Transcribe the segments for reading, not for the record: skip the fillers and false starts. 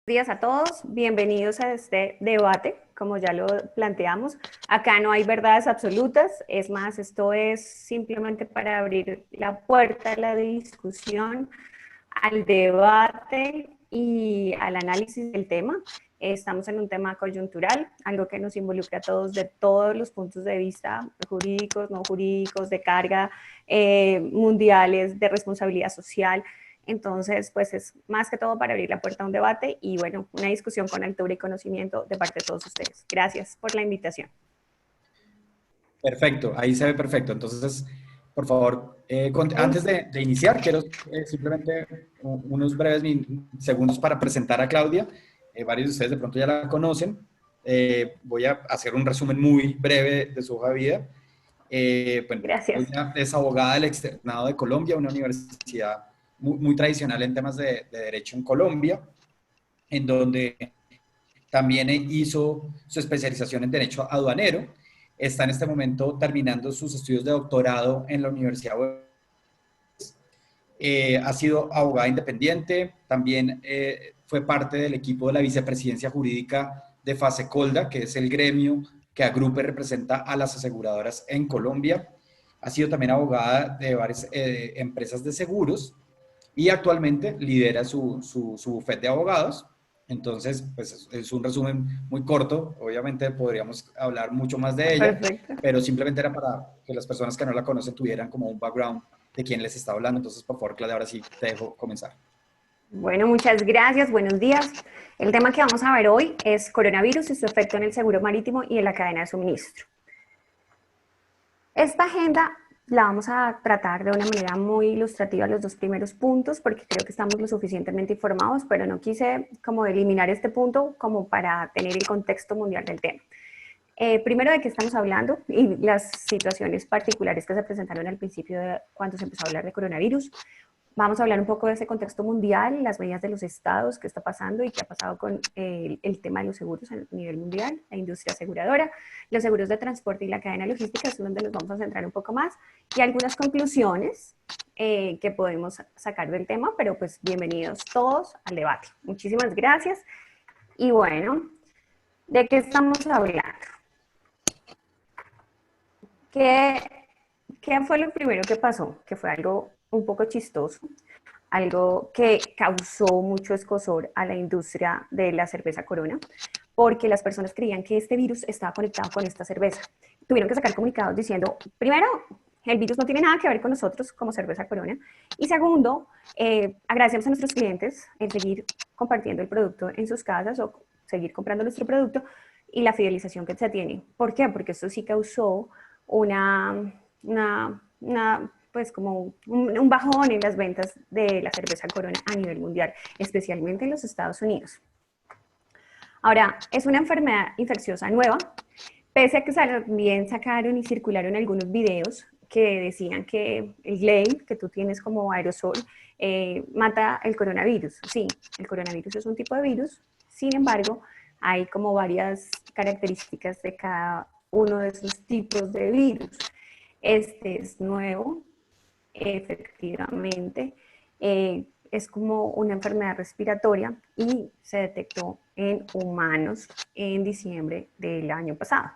Días a todos, bienvenidos a este debate, como ya lo planteamos. Acá no hay verdades absolutas, es más, esto es simplemente para abrir la puerta a la discusión, al debate y al análisis del tema. Estamos en un tema coyuntural, algo que nos involucra a todos de todos los puntos de vista, jurídicos, no jurídicos, de carga, mundiales, de responsabilidad social. Entonces, pues es más que todo para abrir la puerta a un debate y, bueno, una discusión con altura y conocimiento de parte de todos ustedes. Gracias por la invitación. Perfecto, ahí se ve perfecto. Entonces, por favor, En- antes de iniciar, quiero simplemente unos breves segundos para presentar a Claudia. Varios de ustedes de pronto ya la conocen. Voy a hacer un resumen muy breve de su hoja de vida. Bueno, Gracias. Claudia es abogada del Externado de Colombia, una universidad muy tradicional en temas de derecho en Colombia, en donde también hizo su especialización en Derecho Aduanero. Está en este momento terminando sus estudios de doctorado en la Universidad. Ha sido abogada independiente, también fue parte del equipo de la vicepresidencia jurídica de FASECOLDA, que es el gremio que agrupa y representa a las aseguradoras en Colombia. Ha sido también abogada de varias empresas de seguros y actualmente lidera su bufete de abogados. Entonces, pues es un resumen muy corto. Obviamente podríamos hablar mucho más de ella, Perfecto. pero simplemente era para que las personas que no la conocen tuvieran como un background de quién les está hablando. Entonces, por favor, Claudia, ahora sí te dejo comenzar. Bueno, muchas gracias, buenos días. El tema que vamos a ver hoy es coronavirus y su efecto en el seguro marítimo y en la cadena de suministro. Esta agenda la vamos a tratar de una manera muy ilustrativa los dos primeros puntos porque creo que estamos lo suficientemente informados, pero no quise como eliminar este punto como para tener el contexto mundial del tema. Primero de qué estamos hablando y las situaciones particulares que se presentaron al principio de cuando se empezó a hablar de coronavirus. Vamos a hablar un poco de ese contexto mundial, las medidas de los estados, qué está pasando y qué ha pasado con el tema de los seguros a nivel mundial, la industria aseguradora, los seguros de transporte y la cadena logística, es donde nos vamos a centrar un poco más, y algunas conclusiones que podemos sacar del tema, pero pues bienvenidos todos al debate. Muchísimas gracias. Y bueno, ¿de qué estamos hablando? ¿Qué, ¿Qué fue lo primero que pasó? Que fue algo un poco chistoso, algo que causó mucho escozor a la industria de la cerveza Corona, porque las personas creían que este virus estaba conectado con esta cerveza. Tuvieron que sacar comunicados diciendo, primero, el virus no tiene nada que ver con nosotros como cerveza Corona, y segundo, agradecemos a nuestros clientes en seguir compartiendo el producto en sus casas o seguir comprando nuestro producto y la fidelización que se tiene. ¿Por qué? Porque esto sí causó pues como un bajón en las ventas de la cerveza Corona a nivel mundial, especialmente en los Estados Unidos. Ahora, es una enfermedad infecciosa nueva, pese a que también sacaron y circularon algunos videos que decían que el Glade, que tú tienes como aerosol, mata el coronavirus. Sí, el coronavirus es un tipo de virus, sin embargo, hay como varias características de cada uno de esos tipos de virus. Este es nuevo, efectivamente, es como una enfermedad respiratoria y se detectó en humanos en diciembre del año pasado.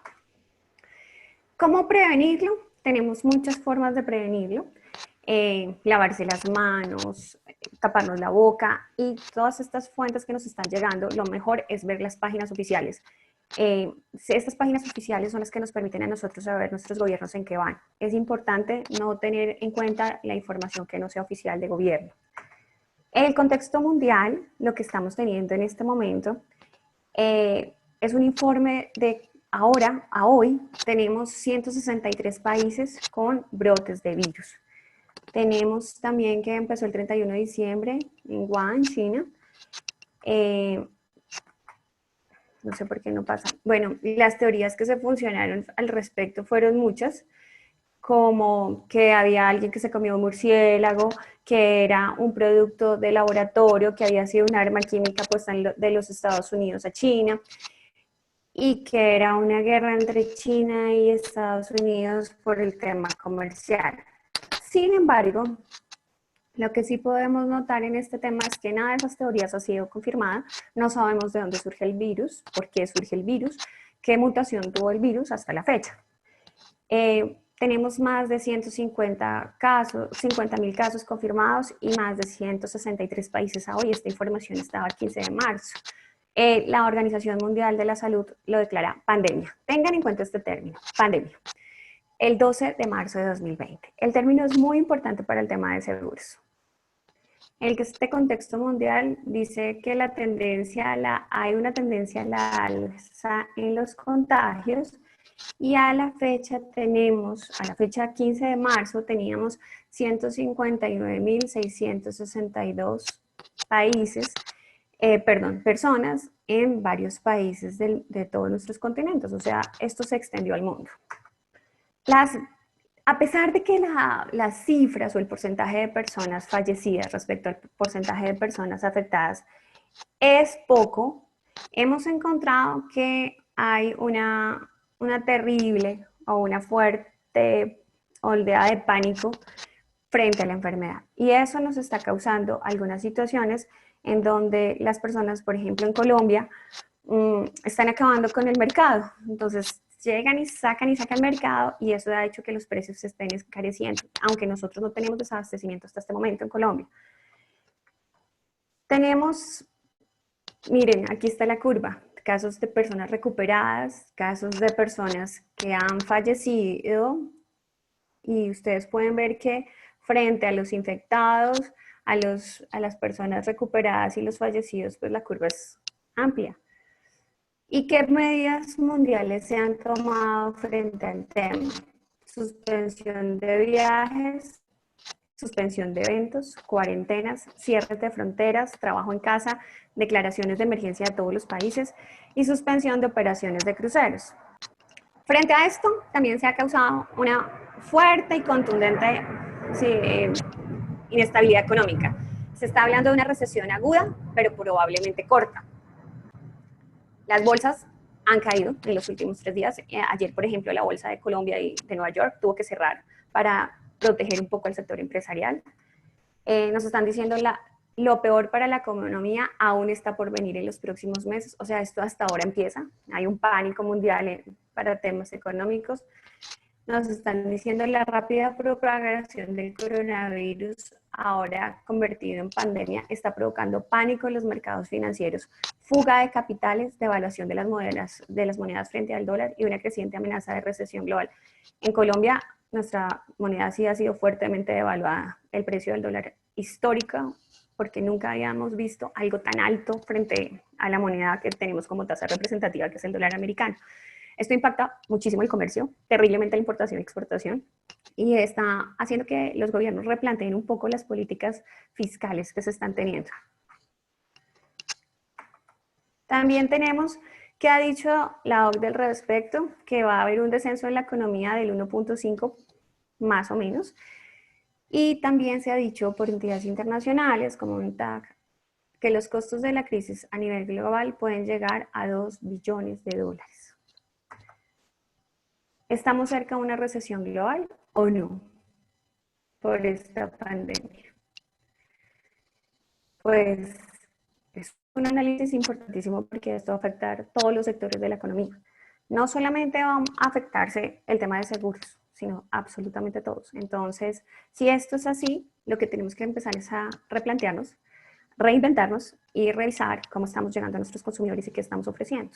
¿Cómo prevenirlo? Tenemos muchas formas de prevenirlo. Lavarse las manos, taparnos la boca y todas estas fuentes que nos están llegando, lo mejor es ver las páginas oficiales. Estas páginas oficiales son las que nos permiten a nosotros saber nuestros gobiernos en qué van. Es importante no tener en cuenta la información que no sea oficial de gobierno. En el contexto mundial, lo que estamos teniendo en este momento es un informe de ahora a hoy, tenemos 163 países con brotes de virus. Tenemos también que empezó el 31 de diciembre en Wuhan, China. No sé por qué no pasa. Bueno, las teorías que se funcionaron al respecto fueron muchas, como que había alguien que se comió un murciélago, que era un producto de laboratorio, que había sido un arma química puesta de los Estados Unidos a China, y que era una guerra entre China y Estados Unidos por el tema comercial. Sin embargo, Lo que sí podemos notar en este tema es que nada de esas teorías ha sido confirmada. No sabemos de dónde surge el virus, por qué surge el virus, qué mutación tuvo el virus hasta la fecha. Tenemos más de 150 casos, 50.000 casos confirmados y más de 163 países a hoy. Esta información estaba el 15 de marzo. La Organización Mundial de la Salud lo declara pandemia. Tengan en cuenta este término, pandemia. El 12 de marzo de 2020. El término es muy importante para el tema de seguros. Este contexto mundial dice que hay una tendencia a la alza en los contagios y a la fecha 15 de marzo, teníamos 159.662 personas en varios países de todos nuestros continentes. O sea, esto se extendió al mundo. A pesar de que las cifras o el porcentaje de personas fallecidas respecto al porcentaje de personas afectadas es poco, hemos encontrado que hay una terrible o una fuerte oleada de pánico frente a la enfermedad. Y eso nos está causando algunas situaciones en donde las personas, por ejemplo en Colombia, están acabando con el mercado. Entonces llegan y sacan el mercado y eso ha hecho que los precios se estén encareciendo, aunque nosotros no tenemos desabastecimiento hasta este momento en Colombia. Miren, aquí está la curva, casos de personas recuperadas, casos de personas que han fallecido y ustedes pueden ver que frente a los infectados, a las personas recuperadas y los fallecidos, pues la curva es amplia. ¿Y qué medidas mundiales se han tomado frente al tema? Suspensión de viajes, suspensión de eventos, cuarentenas, cierres de fronteras, trabajo en casa, declaraciones de emergencia de todos los países y suspensión de operaciones de cruceros. Frente a esto, también se ha causado una fuerte y contundente inestabilidad económica. Se está hablando de una recesión aguda, pero probablemente corta. Las bolsas han caído en los últimos 3 días. Ayer, por ejemplo, la bolsa de Colombia y de Nueva York tuvo que cerrar para proteger un poco el sector empresarial. Nos están diciendo lo peor para la economía aún está por venir en los próximos meses. O sea, esto hasta ahora empieza. Hay un pánico mundial para temas económicos. Nos están diciendo la rápida propagación del coronavirus, ahora convertido en pandemia, está provocando pánico en los mercados financieros, fuga de capitales, devaluación de las monedas frente al dólar y una creciente amenaza de recesión global. En Colombia, nuestra moneda sí ha sido fuertemente devaluada. El precio del dólar histórico, porque nunca habíamos visto algo tan alto frente a la moneda que tenemos como tasa representativa, que es el dólar americano. Esto impacta muchísimo el comercio, terriblemente la importación y exportación, y está haciendo que los gobiernos replanteen un poco las políticas fiscales que se están teniendo. También tenemos que ha dicho la OCDE al respecto, que va a haber un descenso en la economía del 1.5 más o menos, y también se ha dicho por entidades internacionales como UNTAC que los costos de la crisis a nivel global pueden llegar a $2 billones. ¿Estamos cerca de una recesión global o no por esta pandemia? Pues es un análisis importantísimo porque esto va a afectar todos los sectores de la economía. No solamente va a afectarse el tema de seguros, sino absolutamente todos. Entonces, si esto es así, lo que tenemos que empezar es a replantearnos, reinventarnos y revisar cómo estamos llegando a nuestros consumidores y qué estamos ofreciendo.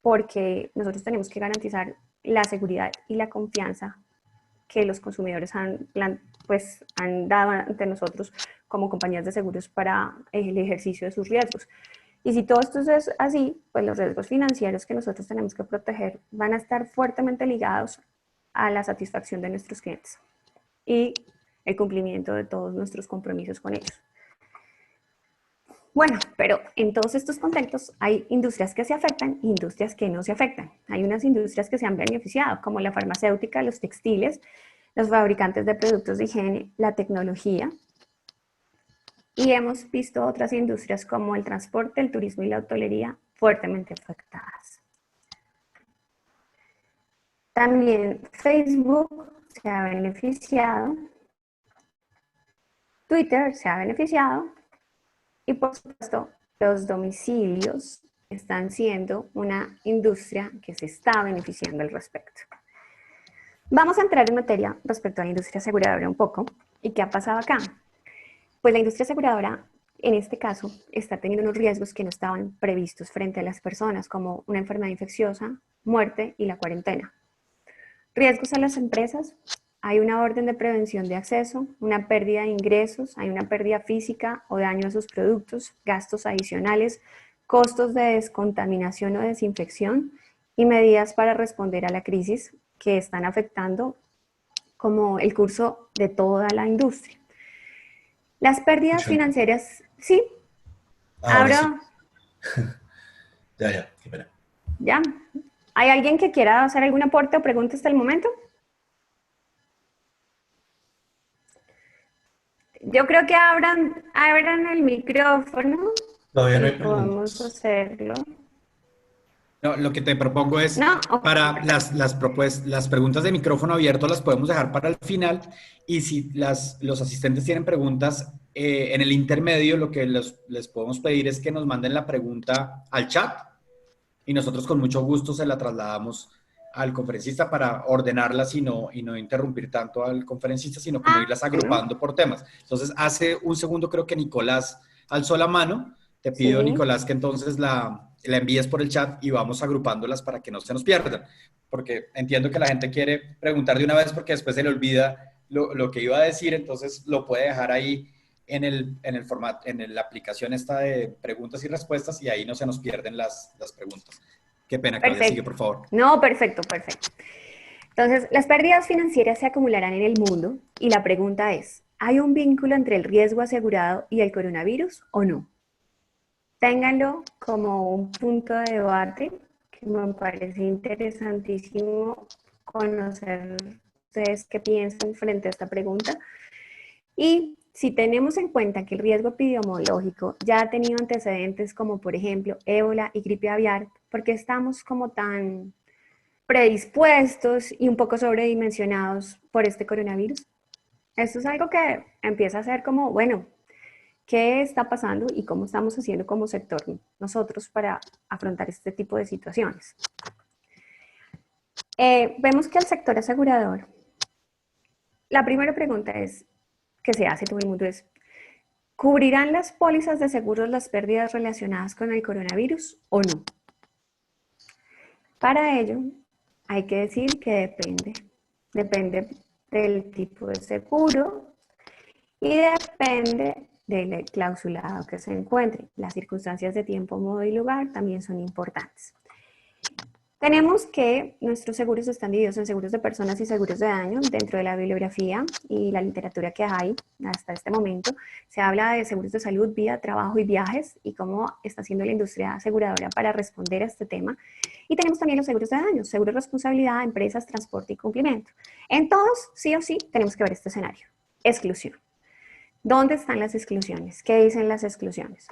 Porque nosotros tenemos que garantizar la seguridad y la confianza que los consumidores han dado ante nosotros como compañías de seguros para el ejercicio de sus riesgos. Y si todo esto es así, pues los riesgos financieros que nosotros tenemos que proteger van a estar fuertemente ligados a la satisfacción de nuestros clientes y el cumplimiento de todos nuestros compromisos con ellos. Bueno, pero en todos estos contextos hay industrias que se afectan e industrias que no se afectan. Hay unas industrias que se han beneficiado, como la farmacéutica, los textiles, los fabricantes de productos de higiene, la tecnología. Y hemos visto otras industrias como el transporte, el turismo y la hotelería fuertemente afectadas. También Facebook se ha beneficiado Twitter se ha beneficiado y por supuesto los domicilios están siendo una industria que se está beneficiando al respecto. Vamos a entrar en materia respecto a la industria aseguradora un poco. ¿Y qué ha pasado acá? Pues la industria aseguradora, en este caso, está teniendo unos riesgos que no estaban previstos frente a las personas, como una enfermedad infecciosa, muerte y la cuarentena. Riesgos a las empresas. Hay una orden de prevención de acceso, una pérdida de ingresos, hay una pérdida física o daño a sus productos, gastos adicionales, costos de descontaminación o desinfección y medidas para responder a la crisis que están afectando como el curso de toda la industria. Las pérdidas Escuchando. financieras, sí, Ahora sí. abro, Ya, qué pena. ya. ¿Hay alguien que quiera hacer algún aporte o pregunta hasta el momento? Yo creo que abran el micrófono Todavía no y hay podemos preguntas. hacerlo. No, lo que te propongo es, No, ok, para perfecto. las preguntas de micrófono abierto las podemos dejar para el final, y si los asistentes tienen preguntas en el intermedio, lo que les podemos pedir es que nos manden la pregunta al chat y nosotros con mucho gusto se la trasladamos al conferencista para ordenarlas y no interrumpir tanto al conferencista, sino como irlas Sí, agrupando por temas. Entonces, hace un segundo creo que Nicolás alzó la mano. Te pido, sí, Nicolás, que entonces la envíes por el chat y vamos agrupándolas para que no se nos pierdan, porque entiendo que la gente quiere preguntar de una vez porque después se le olvida lo que iba a decir, entonces lo puede dejar ahí en el formato, en la aplicación esta de preguntas y respuestas, y ahí no se nos pierden las preguntas. Qué pena, Claudia, sigue, perfecto. por favor. No, perfecto, perfecto. Entonces, las pérdidas financieras se acumularán en el mundo y la pregunta es, ¿hay un vínculo entre el riesgo asegurado y el coronavirus o no? Ténganlo como un punto de debate que me parece interesantísimo conocer ustedes qué piensan frente a esta pregunta. Y si tenemos en cuenta que el riesgo epidemiológico ya ha tenido antecedentes como por ejemplo ébola y gripe aviar, ¿por qué estamos como tan predispuestos y un poco sobredimensionados por este coronavirus? Esto es algo que empieza a ser como, bueno, ¿qué está pasando y cómo estamos haciendo como sector nosotros para afrontar este tipo de situaciones? Vemos que el sector asegurador, la primera pregunta es, que se hace todo el mundo es, ¿cubrirán las pólizas de seguros las pérdidas relacionadas con el coronavirus o no? Para ello, hay que decir que depende. Depende del tipo de seguro y depende del clausulado que se encuentre. Las circunstancias de tiempo, modo y lugar también son importantes. Tenemos que nuestros seguros están divididos en seguros de personas y seguros de daño. Dentro de la bibliografía y la literatura que hay hasta este momento, se habla de seguros de salud, vida, trabajo y viajes y cómo está haciendo la industria aseguradora para responder a este tema. Y tenemos también los seguros de daño, seguro de responsabilidad, empresas, transporte y cumplimiento. En todos, sí o sí, tenemos que ver este escenario. Exclusión. ¿Dónde están las exclusiones? ¿Qué dicen las exclusiones?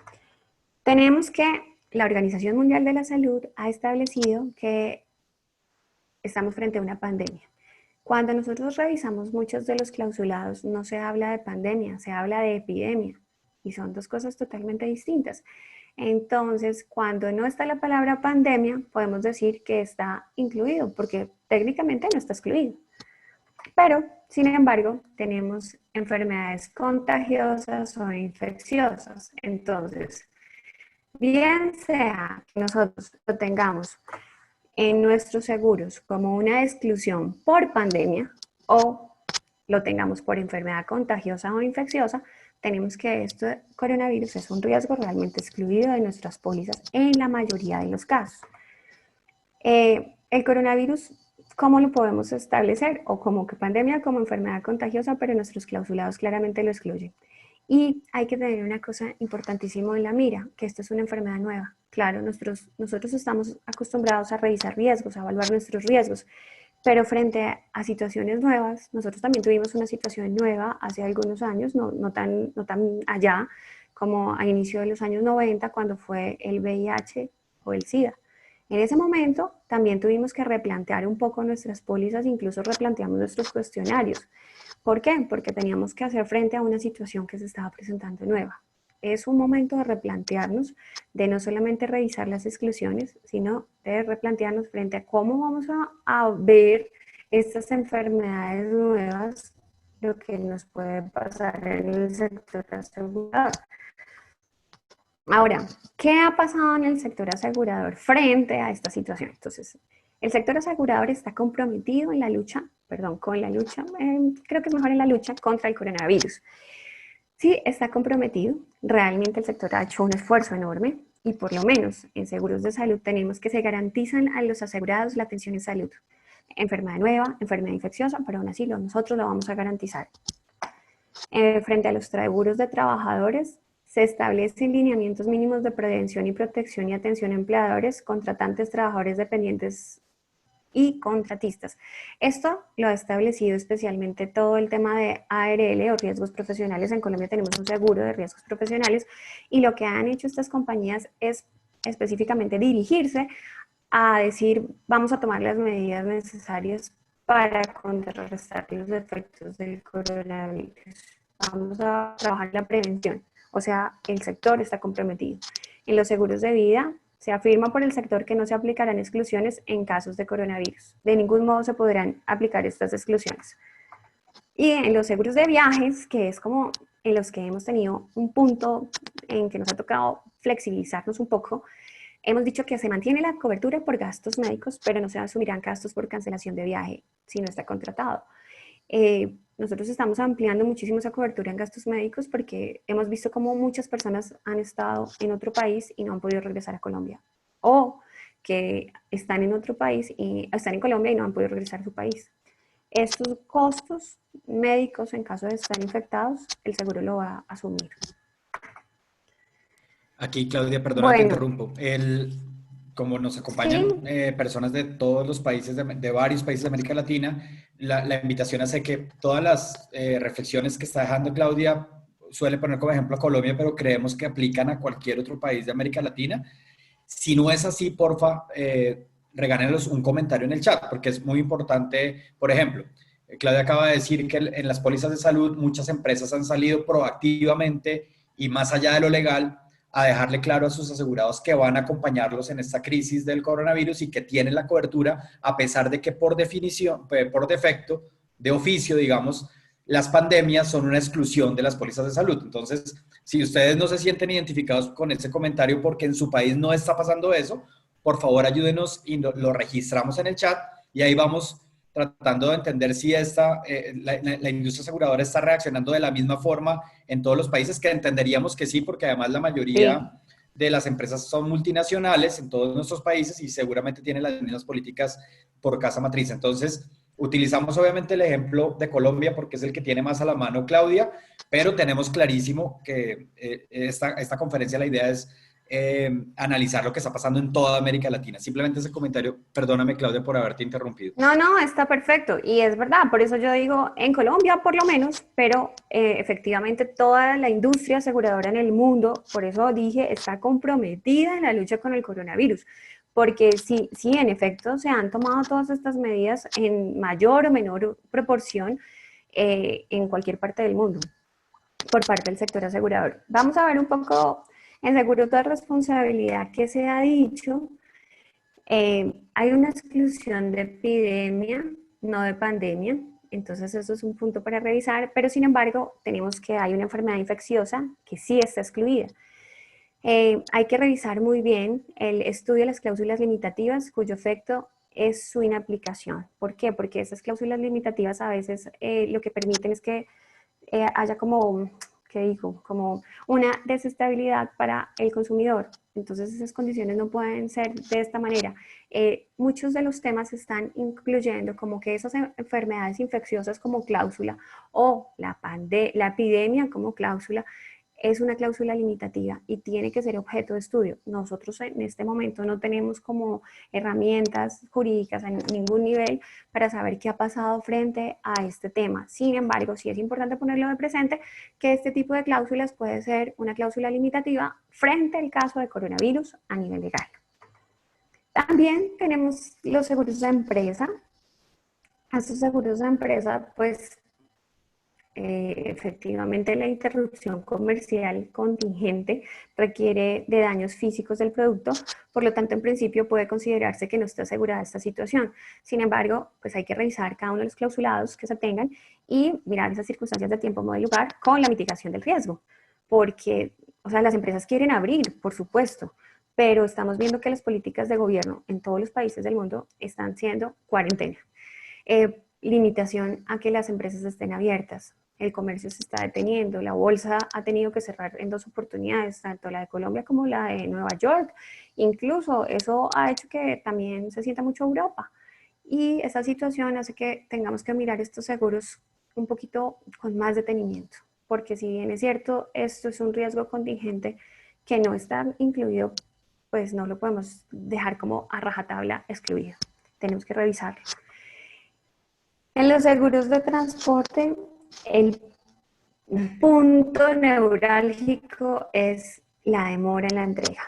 Tenemos que la Organización Mundial de la Salud ha establecido que estamos frente a una pandemia. Cuando nosotros revisamos muchos de los clausulados, no se habla de pandemia, se habla de epidemia, y son dos cosas totalmente distintas. Entonces, cuando no está la palabra pandemia, podemos decir que está incluido, porque técnicamente no está excluido. Pero, sin embargo, tenemos enfermedades contagiosas o infecciosas. Entonces, bien sea que nosotros lo tengamos en nuestros seguros como una exclusión por pandemia o lo tengamos por enfermedad contagiosa o infecciosa, tenemos que este coronavirus es un riesgo realmente excluido de nuestras pólizas en la mayoría de los casos. El coronavirus, ¿cómo lo podemos establecer? O como que pandemia, como enfermedad contagiosa, pero nuestros clausulados claramente lo excluyen. Y hay que tener una cosa importantísima en la mira, que esto es una enfermedad nueva. Claro, nosotros estamos acostumbrados a revisar riesgos, a evaluar nuestros riesgos, pero frente a situaciones nuevas, nosotros también tuvimos una situación nueva hace algunos años, no tan allá como a inicio de los años 90, cuando fue el VIH o el SIDA. En ese momento también tuvimos que replantear un poco nuestras pólizas, incluso replanteamos nuestros cuestionarios, ¿Por qué? Porque teníamos que hacer frente a una situación que se estaba presentando nueva. Es un momento de replantearnos, de no solamente revisar las exclusiones, sino de replantearnos frente a cómo vamos a ver estas enfermedades nuevas, lo que nos puede pasar en el sector asegurador. Ahora, ¿qué ha pasado en el sector asegurador frente a esta situación? Entonces, el sector asegurador está comprometido en la lucha, creo que es mejor en la lucha contra el coronavirus. Sí, está comprometido. Realmente el sector ha hecho un esfuerzo enorme y por lo menos en seguros de salud tenemos que se garantizan a los asegurados la atención en salud. Enfermedad nueva, enfermedad infecciosa, pero aún así nosotros lo vamos a garantizar. Frente a los seguros de trabajadores, se establecen lineamientos mínimos de prevención y protección y atención a empleadores, contratantes, trabajadores dependientes y contratistas. Esto lo ha establecido especialmente todo el tema de ARL o riesgos profesionales. En Colombia tenemos un seguro de riesgos profesionales y lo que han hecho estas compañías es específicamente dirigirse a decir vamos a tomar las medidas necesarias para contrarrestar los efectos del coronavirus. Vamos a trabajar la prevención. O sea, el sector está comprometido. En los seguros de vida, se afirma por el sector que no se aplicarán exclusiones en casos de coronavirus. De ningún modo se podrán aplicar estas exclusiones. Y en los seguros de viajes, que es como en los que hemos tenido un punto en que nos ha tocado flexibilizarnos un poco, hemos dicho que se mantiene la cobertura por gastos médicos, pero no se asumirán gastos por cancelación de viaje si no está contratado. Nosotros estamos ampliando muchísimo esa cobertura en gastos médicos porque hemos visto cómo muchas personas han estado en otro país y no han podido regresar a Colombia. O que están en otro país y están en Colombia y no han podido regresar a su país. Estos costos médicos en caso de estar infectados, el seguro lo va a asumir. Aquí, Claudia, perdona, te Bueno, interrumpo. Como nos acompañan sí, personas de todos los países, de varios países de América Latina, la invitación hace que todas las reflexiones que está dejando Claudia suele poner como ejemplo a Colombia, pero creemos que aplican a cualquier otro país de América Latina. Si no es así, porfa, regálenos un comentario en el chat, porque es muy importante. Por ejemplo, Claudia acaba de decir que en las pólizas de salud muchas empresas han salido proactivamente y más allá de lo legal a dejarle claro a sus asegurados que van a acompañarlos en esta crisis del coronavirus y que tienen la cobertura, a pesar de que por definición, por defecto, de oficio, digamos, las pandemias son una exclusión de las pólizas de salud. Entonces, si ustedes no se sienten identificados con ese comentario porque en su país no está pasando eso, por favor ayúdenos y lo registramos en el chat y ahí vamos tratando de entender si la industria aseguradora está reaccionando de la misma forma en todos los países, que entenderíamos que sí, porque además la mayoría sí. de las empresas son multinacionales en todos nuestros países y seguramente tienen las mismas políticas por casa matriz. Entonces, utilizamos obviamente el ejemplo de Colombia porque es el que tiene más a la mano Claudia, pero tenemos clarísimo que esta conferencia, la idea es analizar lo que está pasando en toda América Latina. Simplemente ese comentario, perdóname Claudia por haberte interrumpido. No, está perfecto. Y es verdad, por eso yo digo, en Colombia por lo menos, pero efectivamente toda la industria aseguradora en el mundo, por eso dije, está comprometida en la lucha con el coronavirus. Porque sí, en efecto, se han tomado todas estas medidas en mayor o menor proporción en cualquier parte del mundo, por parte del sector asegurador. Vamos a ver un poco en seguros de responsabilidad que se ha dicho. Hay una exclusión de epidemia, no de pandemia, entonces eso es un punto para revisar, pero sin embargo tenemos que hay una enfermedad infecciosa que sí está excluida. Hay que revisar muy bien el estudio de las cláusulas limitativas, cuyo efecto es su inaplicación. ¿Por qué? Porque esas cláusulas limitativas a veces lo que permiten es que haya como, ¿qué digo? Como una desestabilidad para el consumidor. Entonces esas condiciones no pueden ser de esta manera. Muchos de los temas están incluyendo como que esas enfermedades infecciosas como cláusula o la epidemia como cláusula es una cláusula limitativa y tiene que ser objeto de estudio. Nosotros en este momento no tenemos como herramientas jurídicas a ningún nivel para saber qué ha pasado frente a este tema. Sin embargo, sí es importante ponerlo de presente que este tipo de cláusulas puede ser una cláusula limitativa frente al caso de coronavirus a nivel legal. También tenemos los seguros de empresa. Estos seguros de empresa, pues efectivamente la interrupción comercial contingente requiere de daños físicos del producto, por lo tanto en principio puede considerarse que no está asegurada esta situación. Sin embargo, pues hay que revisar cada uno de los clausulados que se tengan y mirar esas circunstancias de tiempo, modo y lugar con la mitigación del riesgo, porque, o sea, las empresas quieren abrir, por supuesto, pero estamos viendo que las políticas de gobierno en todos los países del mundo están siendo cuarentena. Limitación a que las empresas estén abiertas. El comercio se está deteniendo, la bolsa ha tenido que cerrar en 2 oportunidades, tanto la de Colombia como la de Nueva York. Incluso eso ha hecho que también se sienta mucho Europa. Y esa situación hace que tengamos que mirar estos seguros un poquito con más detenimiento, porque si bien es cierto, esto es un riesgo contingente que no está incluido, pues no lo podemos dejar como a rajatabla excluido. Tenemos que revisarlo. En los seguros de transporte, el punto neurálgico es la demora en la entrega.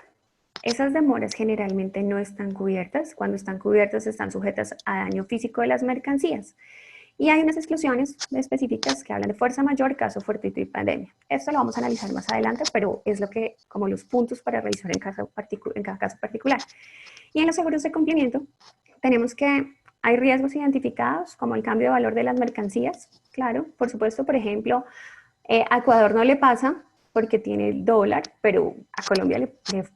Esas demoras generalmente no están cubiertas. Cuando están cubiertas, están sujetas a daño físico de las mercancías. Y hay unas exclusiones específicas que hablan de fuerza mayor, caso fortuito y pandemia. Esto lo vamos a analizar más adelante, pero es lo que, como los puntos para revisar en cada caso particular. Y en los seguros de cumplimiento, tenemos que hay riesgos identificados, como el cambio de valor de las mercancías. Claro, por supuesto, por ejemplo, a Ecuador no le pasa porque tiene el dólar, pero a Colombia le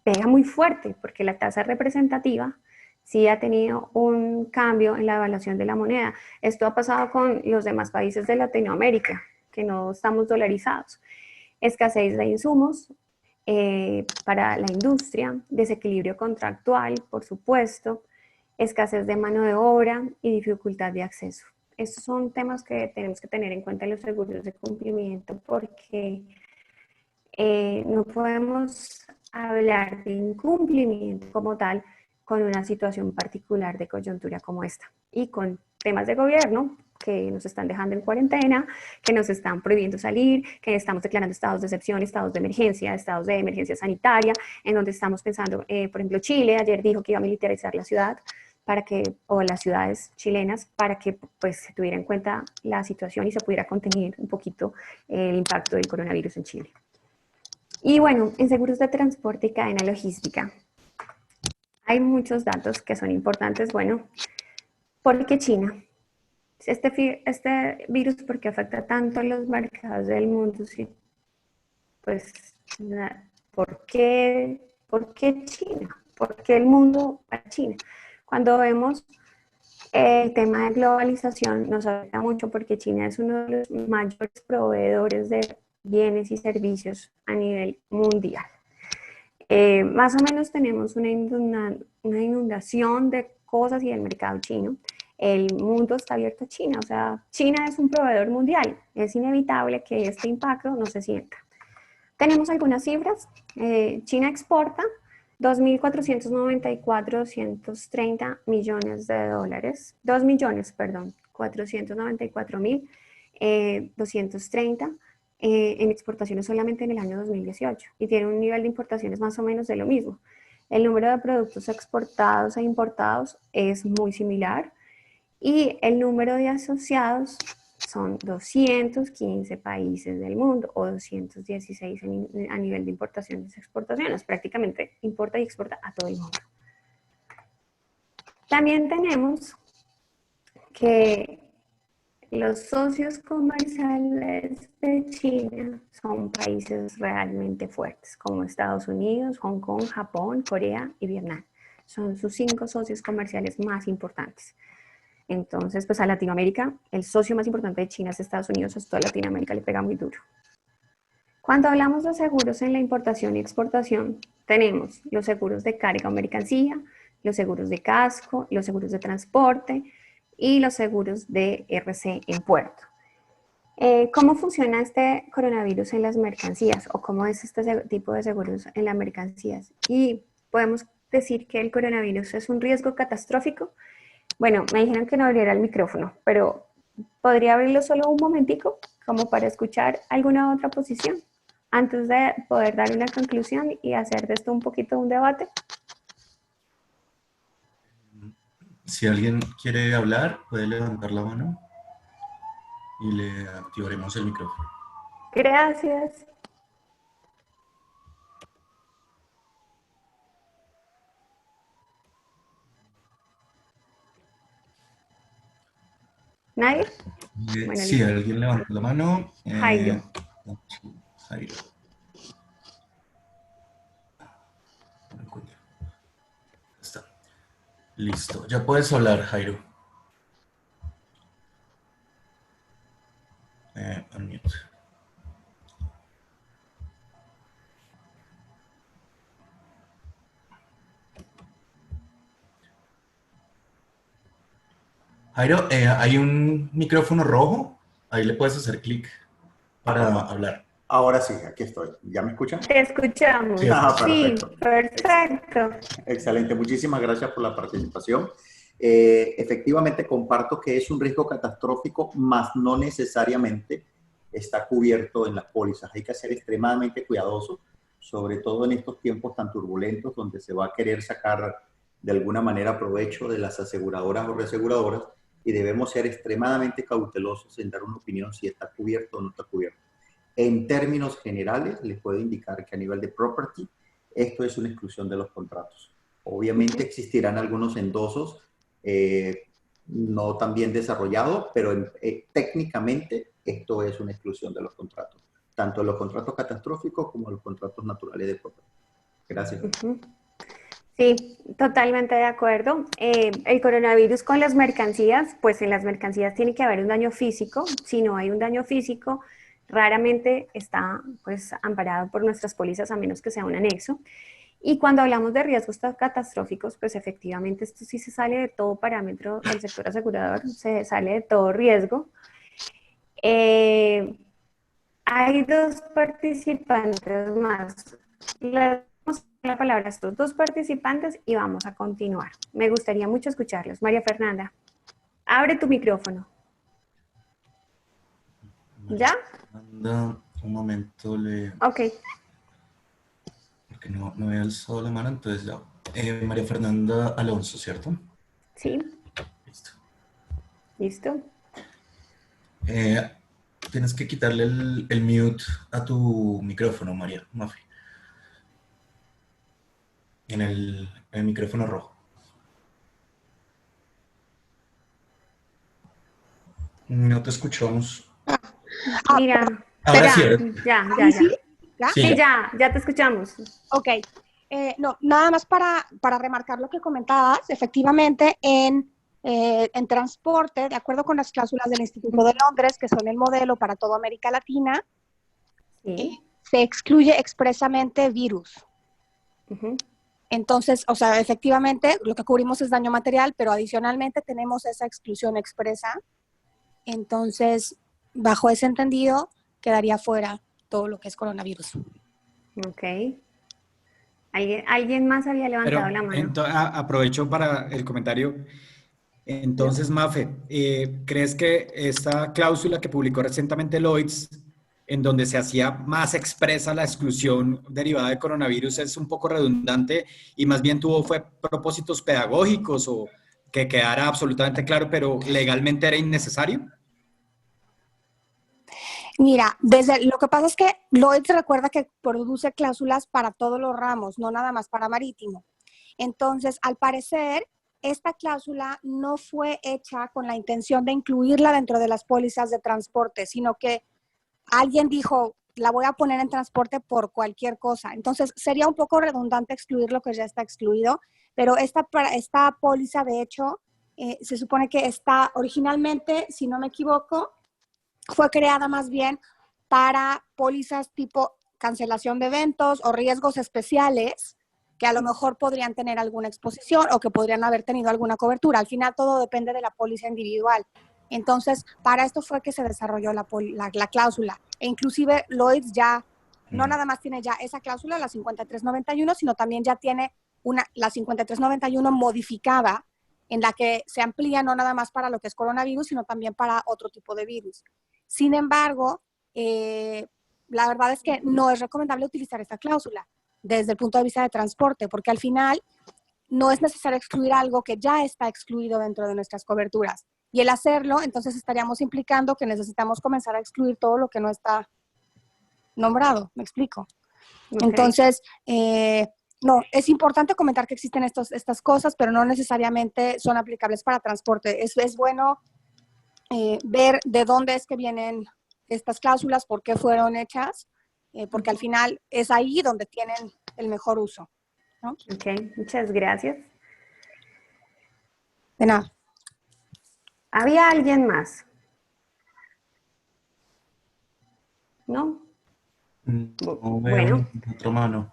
pega muy fuerte porque la tasa representativa sí ha tenido un cambio en la evaluación de la moneda. Esto ha pasado con los demás países de Latinoamérica, que no estamos dolarizados. Escasez de insumos para la industria, desequilibrio contractual, por supuesto, escasez de mano de obra y dificultad de acceso. Estos son temas que tenemos que tener en cuenta en los seguros de cumplimiento porque no podemos hablar de incumplimiento como tal con una situación particular de coyuntura como esta y con temas de gobierno que nos están dejando en cuarentena, que nos están prohibiendo salir, que estamos declarando estados de excepción, estados de emergencia sanitaria, en donde estamos pensando, por ejemplo, Chile ayer dijo que iba a militarizar la ciudad para que, o las ciudades chilenas, para que pues, se tuviera en cuenta la situación y se pudiera contener un poquito el impacto del coronavirus en Chile. Y bueno, en seguros de transporte y cadena logística, hay muchos datos que son importantes. Bueno, ¿por qué China? Este virus, ¿por qué afecta tanto a los mercados del mundo? Sí, pues, ¿por qué China? ¿Por qué el mundo para China? Cuando vemos el tema de globalización nos afecta mucho porque China es uno de los mayores proveedores de bienes y servicios a nivel mundial. Más o menos tenemos una inundación de cosas y del mercado chino. El mundo está abierto a China, o sea, China es un proveedor mundial. Es inevitable que este impacto no se sienta. Tenemos algunas cifras. China exporta 2.494.230 millones de dólares. 2 millones, perdón, 494.230 en exportaciones solamente en el año 2018 y tiene un nivel de importaciones más o menos de lo mismo. El número de productos exportados e importados es muy similar y el número de asociados son 215 países del mundo o 216 a nivel de importaciones y exportaciones. Prácticamente importa y exporta a todo el mundo. También tenemos que los socios comerciales de China son países realmente fuertes, como Estados Unidos, Hong Kong, Japón, Corea y Vietnam. Son sus 5 socios comerciales más importantes. Entonces, pues a Latinoamérica, el socio más importante de China es Estados Unidos, a toda Latinoamérica le pega muy duro. Cuando hablamos de seguros en la importación y exportación, tenemos los seguros de carga o mercancía, los seguros de casco, los seguros de transporte y los seguros de RC en puerto. ¿Cómo funciona este coronavirus en las mercancías o cómo es este tipo de seguros en las mercancías? Y podemos decir que el coronavirus es un riesgo catastrófico. Bueno, me dijeron que no abriera el micrófono, pero ¿podría abrirlo solo un momentico como para escuchar alguna otra posición antes de poder dar una conclusión y hacer de esto un poquito un debate? Si alguien quiere hablar, puede levantar la mano. y le activaremos el micrófono. Gracias. ¿Nadie? Bueno, Sí, listo. alguien levanta la mano. Jairo. Jairo. No lo encuentro. Está. Listo. Ya puedes hablar, Jairo. Unmute. Jairo, hay un micrófono rojo. Ahí le puedes hacer clic para hablar. Ahora sí, aquí estoy. ¿Ya me escuchan? Te escuchamos. Sí, Sí, perfecto. perfecto. Excelente, muchísimas gracias por la participación. Efectivamente, comparto que es un riesgo catastrófico, mas no necesariamente está cubierto en las pólizas. Hay que ser extremadamente cuidadosos, sobre todo en estos tiempos tan turbulentos donde se va a querer sacar de alguna manera provecho de las aseguradoras o reaseguradoras y debemos ser extremadamente cautelosos en dar una opinión si está cubierto o no está cubierto. En términos generales, les puedo indicar que a nivel de property, esto es una exclusión de los contratos. Obviamente existirán algunos endosos no tan bien desarrollados, pero técnicamente esto es una exclusión de los contratos, tanto los contratos catastróficos como los contratos naturales de property. Gracias. Sí, totalmente de acuerdo. El coronavirus con las mercancías, pues en las mercancías tiene que haber un daño físico. Si no hay un daño físico, raramente está pues amparado por nuestras pólizas a menos que sea un anexo. Y cuando hablamos de riesgos catastróficos, pues efectivamente esto sí se sale de todo parámetro del sector asegurador, se sale de todo riesgo. Hay dos participantes más. Le damos la palabra a estos dos participantes y vamos a continuar. Me gustaría mucho escucharlos. María Fernanda, abre tu micrófono. ¿Ya? Un momento, Ok. porque no he alzado la mano, entonces ya. María Fernanda Alonso, ¿cierto? Sí. Listo. ¿Listo? Tienes que quitarle el mute a tu micrófono, María Mafi. En el micrófono rojo. No te escuchamos. Mira, Ahora ya, sí, ya. ¿Sí? ¿Ya? Sí, ya te escuchamos. Ok. No, nada más para remarcar lo que comentabas, efectivamente en transporte, de acuerdo con las cláusulas del Instituto de Londres, que son el modelo para toda América Latina, Sí. se excluye expresamente virus. Entonces, o sea, efectivamente lo que cubrimos es daño material, pero adicionalmente tenemos esa exclusión expresa. Entonces, bajo ese entendido, quedaría fuera todo lo que es coronavirus. Ok. ¿Alguien más había levantado la mano? Aprovecho para el comentario. Entonces, Mafe, ¿crees que esta cláusula que publicó recientemente Lloyds, en donde se hacía más expresa la exclusión derivada del coronavirus, es un poco redundante y más bien fue propósitos pedagógicos o que quedara absolutamente claro, pero legalmente era innecesario? Mira, lo que pasa es que Lloyds recuerda que produce cláusulas para todos los ramos, no nada más para marítimo. Entonces, al parecer, esta cláusula no fue hecha con la intención de incluirla dentro de las pólizas de transporte, sino que alguien dijo, la voy a poner en transporte por cualquier cosa. Entonces, sería un poco redundante excluir lo que ya está excluido, pero esta póliza, de hecho, se supone que está originalmente, si no me equivoco, fue creada más bien para pólizas tipo cancelación de eventos o riesgos especiales que a lo mejor podrían tener alguna exposición o que podrían haber tenido alguna cobertura. Al final todo depende de la póliza individual. Entonces, para esto fue que se desarrolló la cláusula. E inclusive Lloyds ya, no nada más tiene ya esa cláusula, la 5391, sino también ya tiene la 5391 modificada, en la que se amplía no nada más para lo que es coronavirus, sino también para otro tipo de virus. Sin embargo, la verdad es que no es recomendable utilizar esta cláusula desde el punto de vista de transporte, porque al final no es necesario excluir algo que ya está excluido dentro de nuestras coberturas. Y el hacerlo, entonces estaríamos implicando que necesitamos comenzar a excluir todo lo que no está nombrado, ¿me explico? Ok. Entonces, no, es importante comentar que existen estas cosas, pero no necesariamente son aplicables para transporte. Es bueno ver de dónde es que vienen estas cláusulas, por qué fueron hechas, porque al final es ahí donde tienen el mejor uso, ¿no? Ok, muchas gracias. De nada. ¿Había alguien más? ¿No? No Bueno, veo otra mano.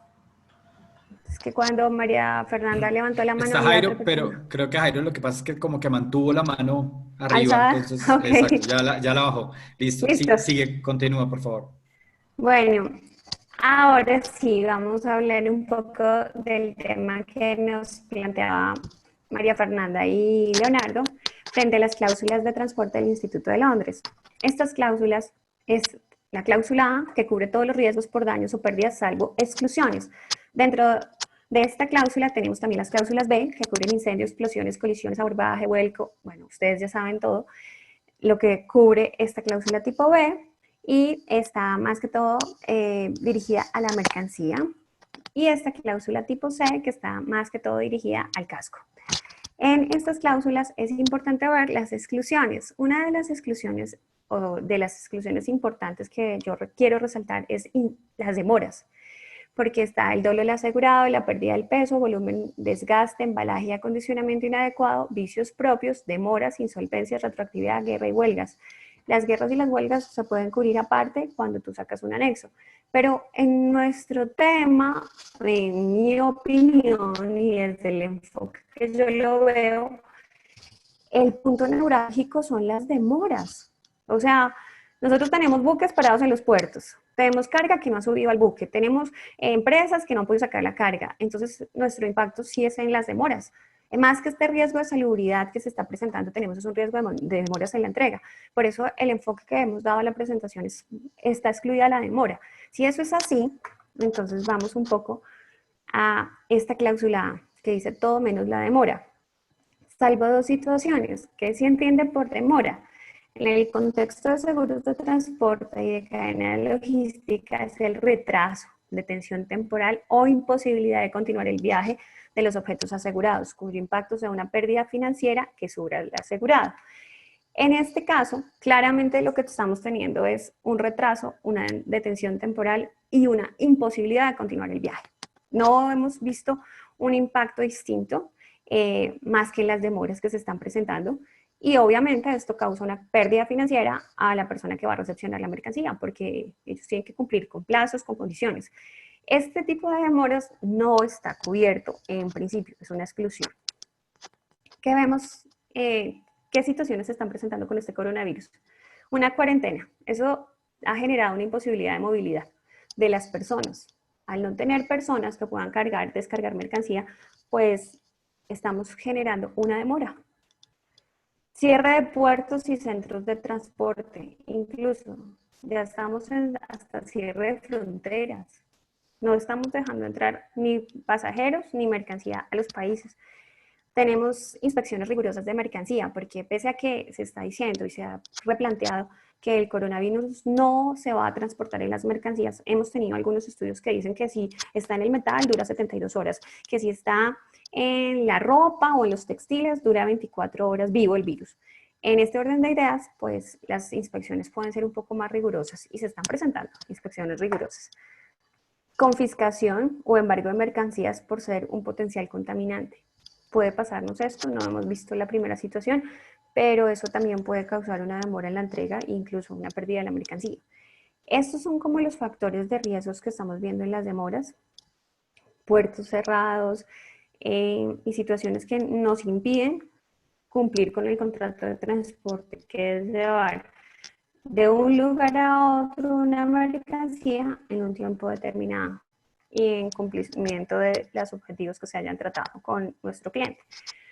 es que cuando María Fernanda levantó la mano Está había otra Jairo, pero persona. creo que Jairo lo que pasa es que como que mantuvo la mano arriba, Alzada, entonces, ok. exacto, ya la bajó. Listo, Listo. sigue, continúa, por favor. Bueno, ahora sí, vamos a hablar un poco del tema que nos planteaba María Fernanda y Leonardo frente a las cláusulas de transporte del Instituto de Londres. Estas cláusulas es la cláusula A, que cubre todos los riesgos por daños o pérdidas salvo exclusiones. Dentro de esta cláusula tenemos también las cláusulas B, que cubren incendios, explosiones, colisiones, abordaje, vuelco. Bueno, ustedes ya saben todo lo que cubre esta cláusula tipo B, y está más que todo dirigida a la mercancía, y esta cláusula tipo C, que está más que todo dirigida al casco. En estas cláusulas es importante ver las exclusiones. Una de las exclusiones o de las exclusiones importantes que yo quiero resaltar es las demoras, porque está el dolo del asegurado, la pérdida del peso, volumen, desgaste, embalaje y acondicionamiento inadecuado, vicios propios, demoras, insolvencias, retroactividad, guerra y huelgas. Las guerras y las huelgas se pueden cubrir aparte cuando tú sacas un anexo. Pero en nuestro tema, en mi opinión y desde el enfoque que yo lo veo, el punto neurálgico son las demoras. O sea, nosotros tenemos buques parados en los puertos, tenemos carga que no ha subido al buque, tenemos empresas que no han podido sacar la carga. Entonces, nuestro impacto sí es en las demoras. Más que este riesgo de salubridad que se está presentando, tenemos un riesgo de demoras en la entrega. Por eso el enfoque que hemos dado a la presentación está excluida la demora. Si eso es así, entonces vamos un poco a esta cláusula A, que dice todo menos la demora. Salvo dos situaciones, que se entiende por demora. En el contexto de seguros de transporte y de cadena de logística es el retraso, detención temporal o imposibilidad de continuar el viaje de los objetos asegurados, cuyo impacto sea una pérdida financiera que sufra el asegurado. En este caso, claramente lo que estamos teniendo es un retraso, una detención temporal y una imposibilidad de continuar el viaje. No hemos visto un impacto distinto, más que las demoras que se están presentando, y obviamente esto causa una pérdida financiera a la persona que va a recepcionar la mercancía, porque ellos tienen que cumplir con plazos, con condiciones. Este tipo de demoras no está cubierto en principio, es una exclusión. ¿Qué vemos? ¿Qué situaciones se están presentando con este coronavirus? Una cuarentena. Eso ha generado una imposibilidad de movilidad de las personas. Al no tener personas que puedan cargar, descargar mercancía, pues estamos generando una demora. Cierre de puertos y centros de transporte, incluso ya estamos en hasta cierre de fronteras. No estamos dejando entrar ni pasajeros ni mercancía a los países. Tenemos inspecciones rigurosas de mercancía, porque pese a que se está diciendo y se ha replanteado que el coronavirus no se va a transportar en las mercancías, hemos tenido algunos estudios que dicen que si está en el metal dura 72 horas, que si está en la ropa o en los textiles dura 24 horas vivo el virus. En este orden de ideas, pues las inspecciones pueden ser un poco más rigurosas y se están presentando inspecciones rigurosas. Confiscación o embargo de mercancías por ser un potencial contaminante. Puede pasarnos esto, no hemos visto la primera situación, pero eso también puede causar una demora en la entrega e incluso una pérdida de la mercancía. Estos son como los factores de riesgos que estamos viendo en las demoras, puertos cerrados y situaciones que nos impiden cumplir con el contrato de transporte, que es llevar de un lugar a otro una mercancía en un tiempo determinado y en cumplimiento de los objetivos que se hayan tratado con nuestro cliente.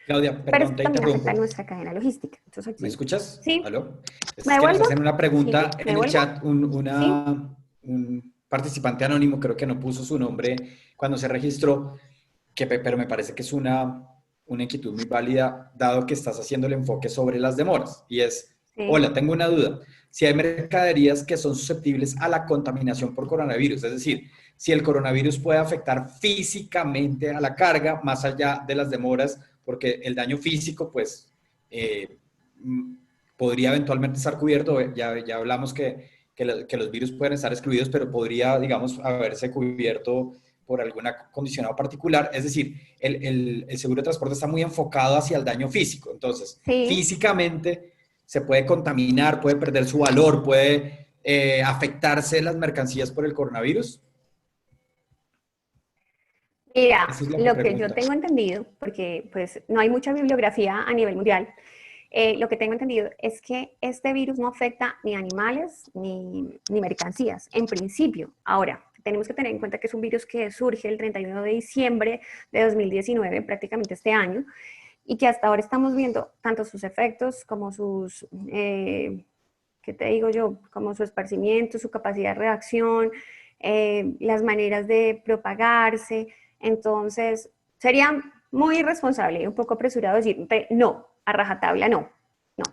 Claudia, Pero perdón, esto te también afecta a interrumpo. nuestra cadena logística. Entonces aquí, ¿Me escuchas? ¿sí? ¿Aló? ¿Me Es que nos devuelvo? hacen una pregunta Sí, en ¿me el devuelvo? chat, Sí. un participante anónimo, creo que no puso su nombre cuando se registró, pero me parece que es una una inquietud muy válida, dado que estás haciendo el enfoque sobre las demoras. Y es, Sí. hola, tengo una duda. Si hay mercaderías que son susceptibles a la contaminación por coronavirus, es decir, si el coronavirus puede afectar físicamente a la carga, más allá de las demoras, porque el daño físico, pues, podría eventualmente estar cubierto. Ya hablamos que los virus pueden estar excluidos, pero podría, digamos, haberse cubierto por alguna condicionado particular. Es decir, el seguro de transporte está muy enfocado hacia el daño físico. Entonces, Sí. físicamente se puede contaminar, puede perder su valor, puede afectarse las mercancías por el coronavirus. Mira, Esa es la lo que yo pregunta. tengo entendido, porque pues no hay mucha bibliografía a nivel mundial, lo que tengo entendido es que este virus no afecta ni animales ni mercancías, en principio. Ahora, tenemos que tener en cuenta que es un virus que surge el 31 de diciembre de 2019, prácticamente este año, y que hasta ahora estamos viendo tanto sus efectos como sus, ¿qué te digo yo? Como su esparcimiento, su capacidad de reacción, las maneras de propagarse. Entonces, sería muy irresponsable y un poco apresurado decir no, a rajatabla no. No.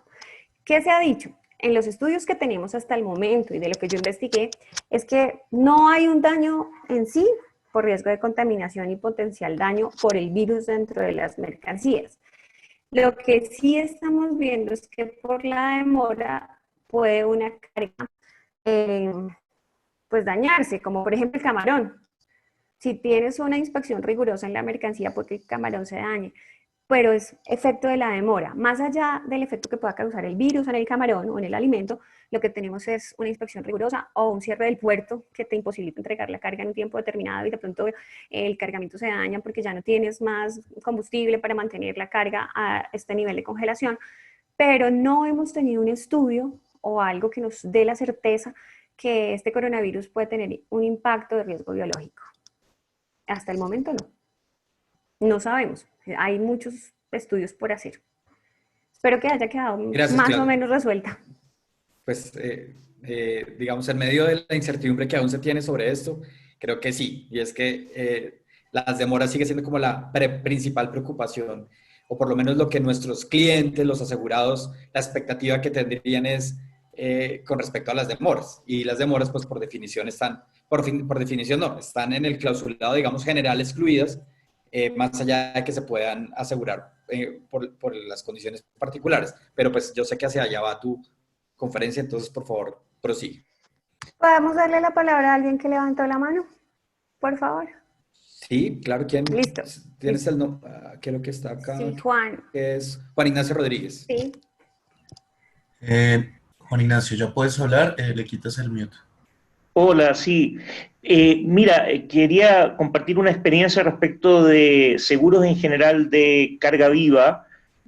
¿Qué se ha dicho? En los estudios que tenemos hasta el momento y de lo que yo investigué, es que no hay un daño en sí por riesgo de contaminación y potencial daño por el virus dentro de las mercancías. Lo que sí estamos viendo es que por la demora puede una carga pues dañarse, como por ejemplo el camarón. Si tienes una inspección rigurosa en la mercancía, puede que el camarón se dañe, pero es efecto de la demora. Más allá del efecto que pueda causar el virus en el camarón o en el alimento, lo que tenemos es una inspección rigurosa o un cierre del puerto que te imposibilita entregar la carga en un tiempo determinado y de pronto el cargamento se daña porque ya no tienes más combustible para mantener la carga a este nivel de congelación, pero no hemos tenido un estudio o algo que nos dé la certeza que este coronavirus puede tener un impacto de riesgo biológico. Hasta el momento no. No sabemos. Hay muchos estudios por hacer. Espero que haya quedado Gracias, más o Claudia. menos resuelta. Pues, digamos, en medio de la incertidumbre que aún se tiene sobre esto, creo que sí. Y es que las demoras sigue siendo como la principal preocupación, o por lo menos lo que nuestros clientes, los asegurados, la expectativa que tendrían es con respecto a las demoras. Y las demoras, pues por definición están, por definición no, están en el clausulado, digamos, general excluidas, más allá de que se puedan asegurar por las condiciones particulares. Pero pues yo sé que hacia allá va tu conferencia, entonces por favor, prosigue. ¿Podemos darle la palabra a alguien que levantó la mano? Por favor. Sí, claro, ¿quién? Listo. ¿Tienes Listo. el nombre? Creo que está acá. Sí, Juan. Es Juan Ignacio Rodríguez. Sí. Juan Ignacio, ¿ya puedes hablar? Le quitas el mute. Hola, sí. Mira, quería compartir una experiencia respecto de seguros en general de carga viva.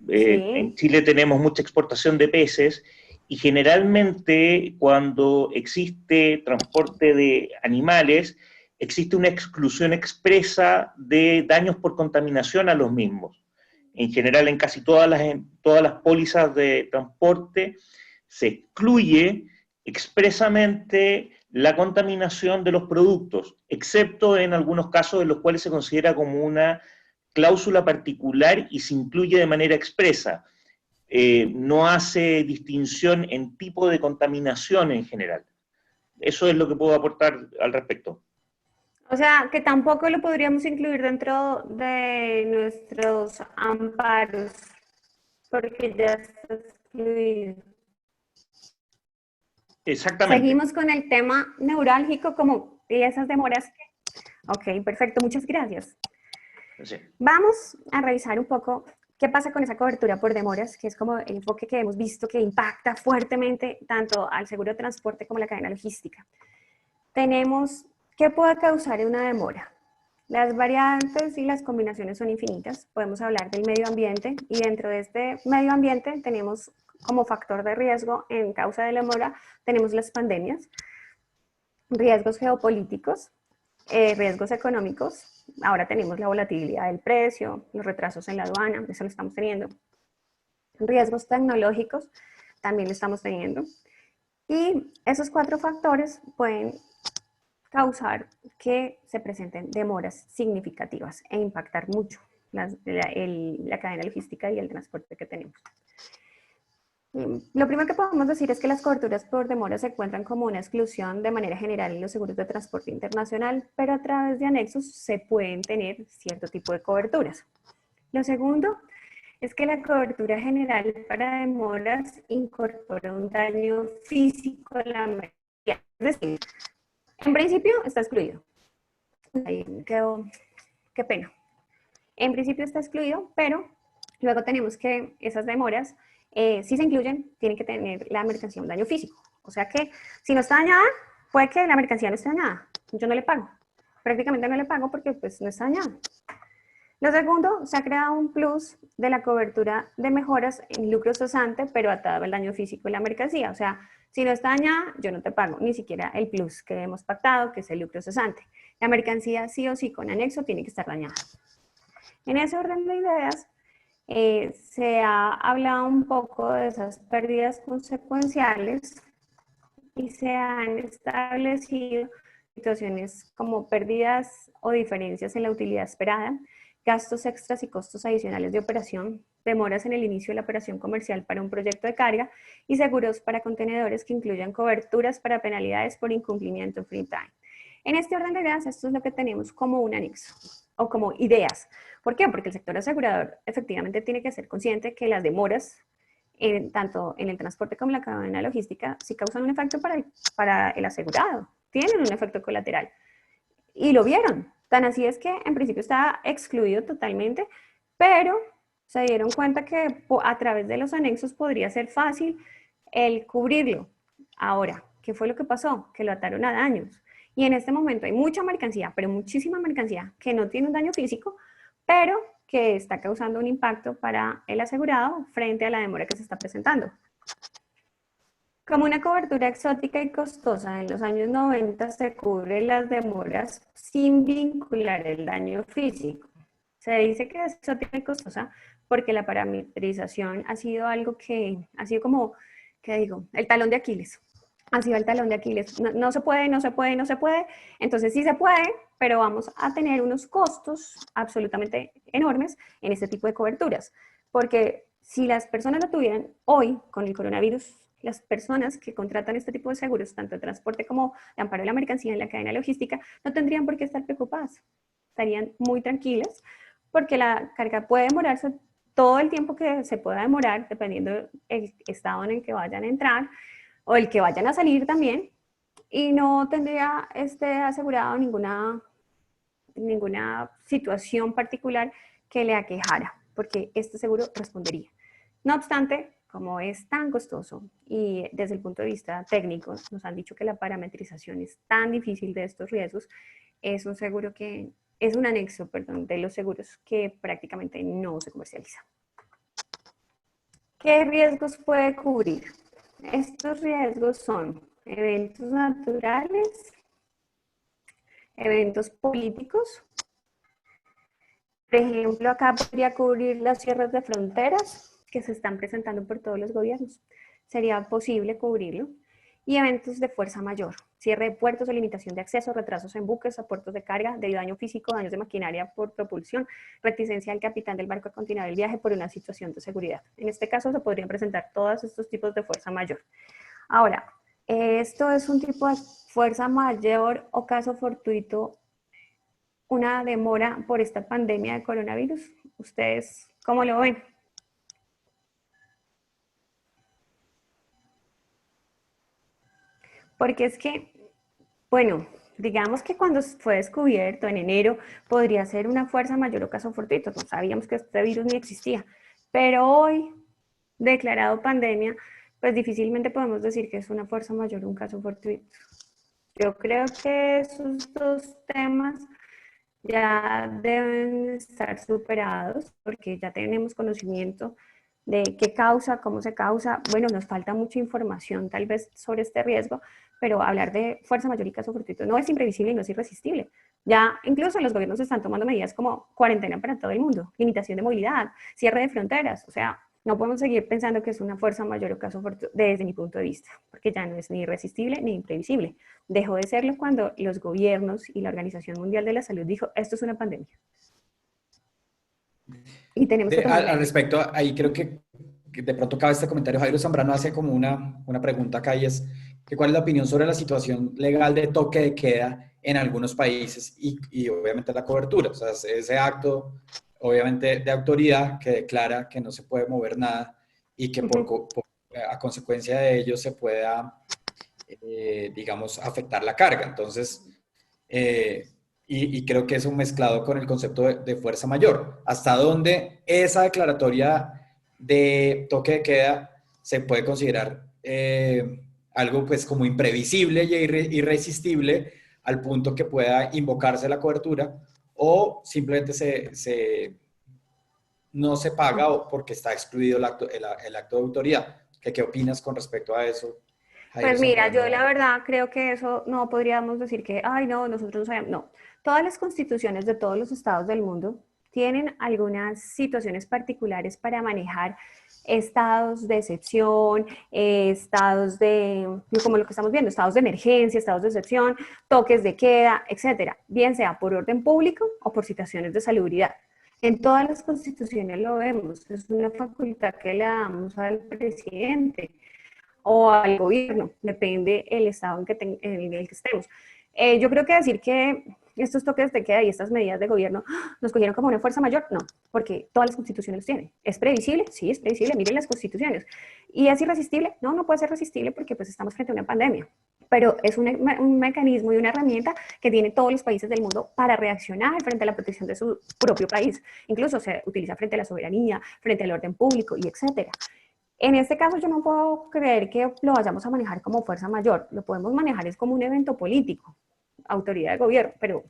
En Sí. Chile tenemos mucha exportación de peces y generalmente cuando existe transporte de animales, existe una exclusión expresa de daños por contaminación a los mismos. En general, en casi todas las pólizas de transporte se excluye expresamente la contaminación de los productos, excepto en algunos casos en los cuales se considera como una cláusula particular y se incluye de manera expresa. No hace distinción en tipo de contaminación en general. Eso es lo que puedo aportar al respecto. O sea, que tampoco lo podríamos incluir dentro de nuestros amparos, porque ya está excluido. Exactamente. Seguimos con el tema neurálgico como y esas demoras. Ok, perfecto, muchas gracias. Sí. Vamos a revisar un poco qué pasa con esa cobertura por demoras, que es como el enfoque que hemos visto que impacta fuertemente tanto al seguro de transporte como a la cadena logística. Tenemos, ¿qué puede causar una demora? Las variantes y las combinaciones son infinitas. Podemos hablar del medio ambiente y dentro de este medio ambiente tenemos como factor de riesgo en causa de la demora, tenemos las pandemias, riesgos geopolíticos, riesgos económicos. Ahora tenemos la volatilidad del precio, los retrasos en la aduana, eso lo estamos teniendo. Riesgos tecnológicos, también lo estamos teniendo. Y esos 4 factores pueden causar que se presenten demoras significativas e impactar mucho la cadena logística y el transporte que tenemos. Lo primero que podemos decir es que las coberturas por demora se encuentran como una exclusión de manera general en los seguros de transporte internacional, pero a través de anexos se pueden tener cierto tipo de coberturas. Lo segundo es que la cobertura general para demoras incorpora un daño físico a la mercancía. Es decir, en principio está excluido. Ahí quedó, qué pena. En principio está excluido, pero luego tenemos que esas demoras, si se incluyen, tienen que tener la mercancía un daño físico. O sea que si no está dañada, puede que la mercancía no esté dañada. Yo no le pago. Prácticamente no le pago porque pues no está dañada. Lo segundo, se ha creado un plus de la cobertura de mejoras en lucro cesante, pero atado al daño físico de la mercancía. O sea, si no está dañada, yo no te pago, ni siquiera el plus que hemos pactado, que es el lucro cesante. La mercancía sí o sí con anexo tiene que estar dañada. En ese orden de ideas, se ha hablado un poco de esas pérdidas consecuenciales y se han establecido situaciones como pérdidas o diferencias en la utilidad esperada, gastos extras y costos adicionales de operación, demoras en el inicio de la operación comercial para un proyecto de carga y seguros para contenedores que incluyan coberturas para penalidades por incumplimiento free time. En este orden de ideas, esto es lo que tenemos como un anexo o como ideas. ¿Por qué? Porque el sector asegurador efectivamente tiene que ser consciente que las demoras, tanto en el transporte como en la cadena logística, sí causan un efecto para el asegurado, tienen un efecto colateral. Y lo vieron. Tan así es que en principio estaba excluido totalmente, pero se dieron cuenta que a través de los anexos podría ser fácil el cubrirlo. Ahora, ¿qué fue lo que pasó? Que lo ataron a daños. Y en este momento hay mucha mercancía, pero muchísima mercancía que no tiene un daño físico, pero que está causando un impacto para el asegurado frente a la demora que se está presentando. Como una cobertura exótica y costosa, en los años 90 se cubren las demoras sin vincular el daño físico. Se dice que es exótica y costosa porque la parametrización ha sido algo que ha sido como, ¿qué digo? El talón de Aquiles. Ha sido el talón de Aquiles. No se puede, no se puede, no se puede. Entonces sí se puede, pero vamos a tener unos costos absolutamente enormes en este tipo de coberturas. Porque si las personas lo tuvieran hoy con el coronavirus, las personas que contratan este tipo de seguros, tanto de transporte como de amparo de la mercancía en la cadena logística, no tendrían por qué estar preocupadas. Estarían muy tranquilas porque la carga puede demorarse todo el tiempo que se pueda demorar, dependiendo del estado en el que vayan a entrar o el que vayan a salir también, y no tendría asegurado ninguna situación particular que le aquejara, porque este seguro respondería. No obstante, como es tan costoso y desde el punto de vista técnico nos han dicho que la parametrización es tan difícil de estos riesgos, es un seguro que es un anexo, perdón, de los seguros que prácticamente no se comercializa. ¿Qué riesgos puede cubrir? Estos riesgos son eventos naturales, eventos políticos. Por ejemplo, acá podría cubrir los cierres de fronteras que se están presentando por todos los gobiernos. Sería posible cubrirlo. Y eventos de fuerza mayor. Cierre de puertos o limitación de acceso, retrasos en buques a puertos de carga, de daño físico, daños de maquinaria por propulsión, reticencia del capitán del barco a continuar el viaje por una situación de seguridad. En este caso se podrían presentar todos estos tipos de fuerza mayor. Ahora, esto es un tipo de fuerza mayor o caso fortuito, una demora por esta pandemia de coronavirus. ¿Ustedes cómo lo ven? Porque es que, bueno, digamos que cuando fue descubierto en enero podría ser una fuerza mayor o caso fortuito, no sabíamos que este virus ni existía, pero hoy, declarado pandemia, pues difícilmente podemos decir que es una fuerza mayor o un caso fortuito. Yo creo que esos dos temas ya deben estar superados porque ya tenemos conocimiento de qué causa, cómo se causa. Bueno, nos falta mucha información tal vez sobre este riesgo, pero hablar de fuerza mayor y caso fortuito no es imprevisible y no es irresistible. Ya incluso los gobiernos están tomando medidas como cuarentena para todo el mundo, limitación de movilidad, cierre de fronteras, o sea, no podemos seguir pensando que es una fuerza mayor o caso fortuito desde mi punto de vista, porque ya no es ni irresistible ni imprevisible. Dejó de serlo cuando los gobiernos y la Organización Mundial de la Salud dijo, esto es una pandemia. Y tenemos que tomar Al respecto, ahí creo que de pronto cabe este comentario. Jairo Zambrano hace como una pregunta acá, y es que cuál es la opinión sobre la situación legal de toque de queda en algunos países y obviamente la cobertura. O sea, ese acto, obviamente, de autoridad que declara que no se puede mover nada y que a consecuencia de ello se pueda, digamos, afectar la carga. Entonces, y creo que eso mezclado con el concepto de fuerza mayor. ¿Hasta dónde esa declaratoria de toque de queda se puede considerar algo pues como imprevisible y irresistible al punto que pueda invocarse la cobertura, o simplemente no se paga o porque está excluido el acto de autoridad? ¿Qué opinas con respecto a eso, Jairo Pues mira, yo la Zambrano? verdad creo que eso no podríamos decir que, ay, no, nosotros no sabemos. No, todas las constituciones de todos los estados del mundo tienen algunas situaciones particulares para manejar estados de excepción, estados de, como lo que estamos viendo, estados de emergencia, estados de excepción, toques de queda, etcétera, bien sea por orden público o por situaciones de salubridad. En todas las constituciones lo vemos, es una facultad que le damos al presidente o al gobierno, depende el estado en el que estemos. Yo creo que decir que estos toques de queda y estas medidas de gobierno nos cogieron como una fuerza mayor, no, porque todas las constituciones los tienen. ¿Es previsible? Sí, es previsible, miren las constituciones. ¿Y es irresistible? No, no puede ser resistible porque pues estamos frente a una pandemia, pero es un mecanismo y una herramienta que tienen todos los países del mundo para reaccionar frente a la protección de su propio país. Incluso se utiliza frente a la soberanía, frente al orden público y etcétera. En este caso yo no puedo creer que lo vayamos a manejar como fuerza mayor, lo podemos manejar es como un evento político, autoridad de gobierno, pero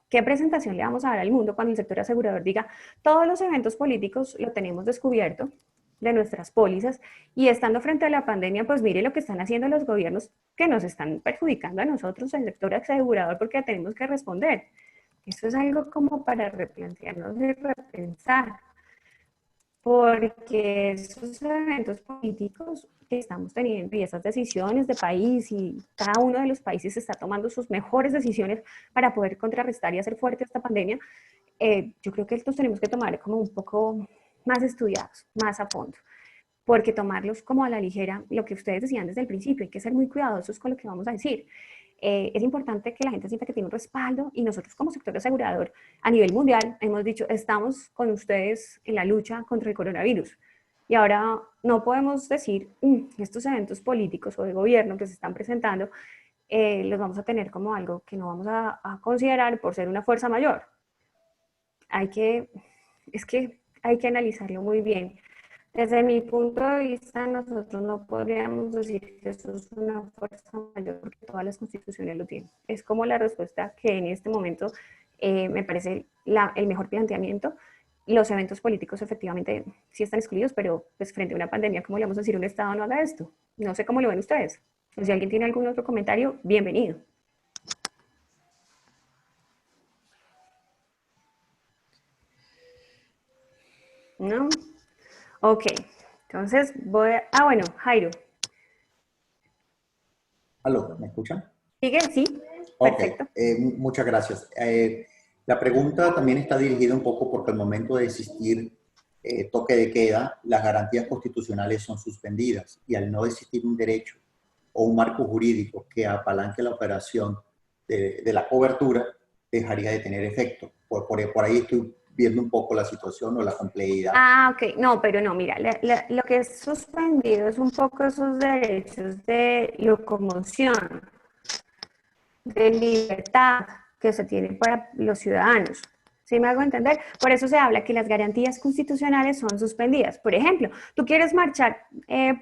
¿qué presentación le vamos a dar al mundo cuando el sector asegurador diga todos los eventos políticos lo tenemos descubierto de nuestras pólizas y estando frente a la pandemia, pues mire lo que están haciendo los gobiernos que nos están perjudicando a nosotros, el sector asegurador, porque tenemos que responder? Eso es algo como para replantearnos y repensar, porque esos eventos políticos que estamos teniendo y esas decisiones de país y cada uno de los países está tomando sus mejores decisiones para poder contrarrestar y hacer fuerte esta pandemia, yo creo que estos tenemos que tomar como un poco más estudiados, más a fondo, porque tomarlos como a la ligera, lo que ustedes decían desde el principio, hay que ser muy cuidadosos con lo que vamos a decir. Es importante que la gente sienta que tiene un respaldo y nosotros como sector asegurador a nivel mundial hemos dicho, estamos con ustedes en la lucha contra el coronavirus. Y ahora no podemos decir, estos eventos políticos o de gobierno que se están presentando, los vamos a tener como algo que no vamos a considerar por ser una fuerza mayor. Es que hay que analizarlo muy bien. Desde mi punto de vista, nosotros no podríamos decir que eso es una fuerza mayor porque todas las constituciones lo tienen. Es como la respuesta que en este momento me parece el mejor planteamiento. Los eventos políticos efectivamente sí están excluidos, pero pues frente a una pandemia, ¿cómo le vamos a decir a un Estado no haga esto? No sé cómo lo ven ustedes. O si alguien tiene algún otro comentario, bienvenido. ¿No? Ok, entonces voy a... Ah, bueno, Jairo. ¿Aló? ¿Me escuchan? ¿Sigue? Sí, Ok, perfecto. muchas gracias. La pregunta también está dirigida un poco porque al momento de existir toque de queda, las garantías constitucionales son suspendidas y al no existir un derecho o un marco jurídico que apalanque la operación de la cobertura, dejaría de tener efecto. Por ahí estoy viendo un poco la situación o la complejidad. Ah, ok. No, pero no, mira, lo que es suspendido es un poco esos derechos de locomoción, de libertad que se tienen para los ciudadanos. ¿Sí me hago entender? Por eso se habla que las garantías constitucionales son suspendidas. Por ejemplo, tú quieres marchar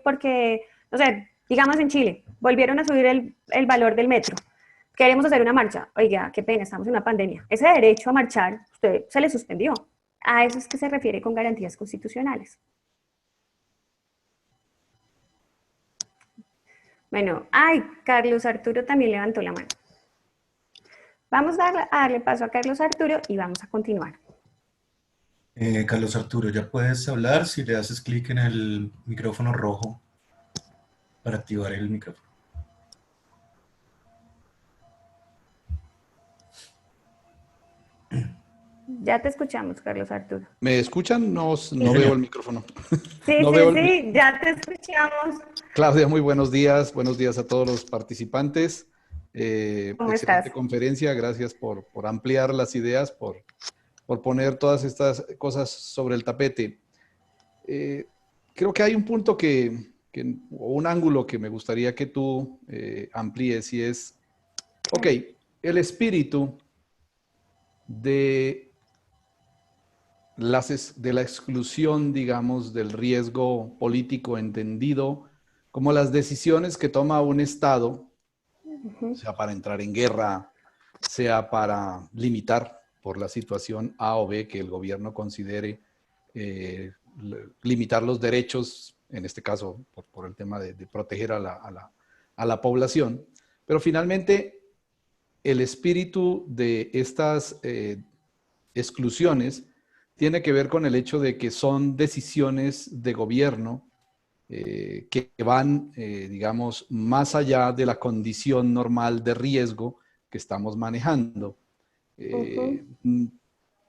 porque, no sé, digamos en Chile, volvieron a subir el valor del metro. Queremos hacer una marcha. Oiga, qué pena, estamos en una pandemia. Ese derecho a marchar, usted se le suspendió. A eso es que se refiere con garantías constitucionales. Bueno, ay, Carlos Arturo también levantó la mano. Vamos a darle paso a Carlos Arturo y vamos a continuar. Carlos Arturo, ya puedes hablar si le haces clic en el micrófono rojo para activar el micrófono. Ya te escuchamos, Carlos Arturo. ¿Me escuchan? No, no veo el micrófono. Sí, No sí, veo sí, ya te escuchamos. Claudia, muy buenos días a todos los participantes. ¿Cómo Excelente estás? conferencia, gracias por ampliar las ideas, por poner todas estas cosas sobre el tapete. Creo que hay un punto o un ángulo que me gustaría que tú amplíes y es, ok, el espíritu de de la exclusión, digamos, del riesgo político entendido como las decisiones que toma un Estado, sea para entrar en guerra, sea para limitar por la situación A o B que el gobierno considere limitar los derechos, en este caso por el tema de proteger a la población. Pero finalmente, el espíritu de estas exclusiones tiene que ver con el hecho de que son decisiones de gobierno que van, digamos, más allá de la condición normal de riesgo que estamos manejando.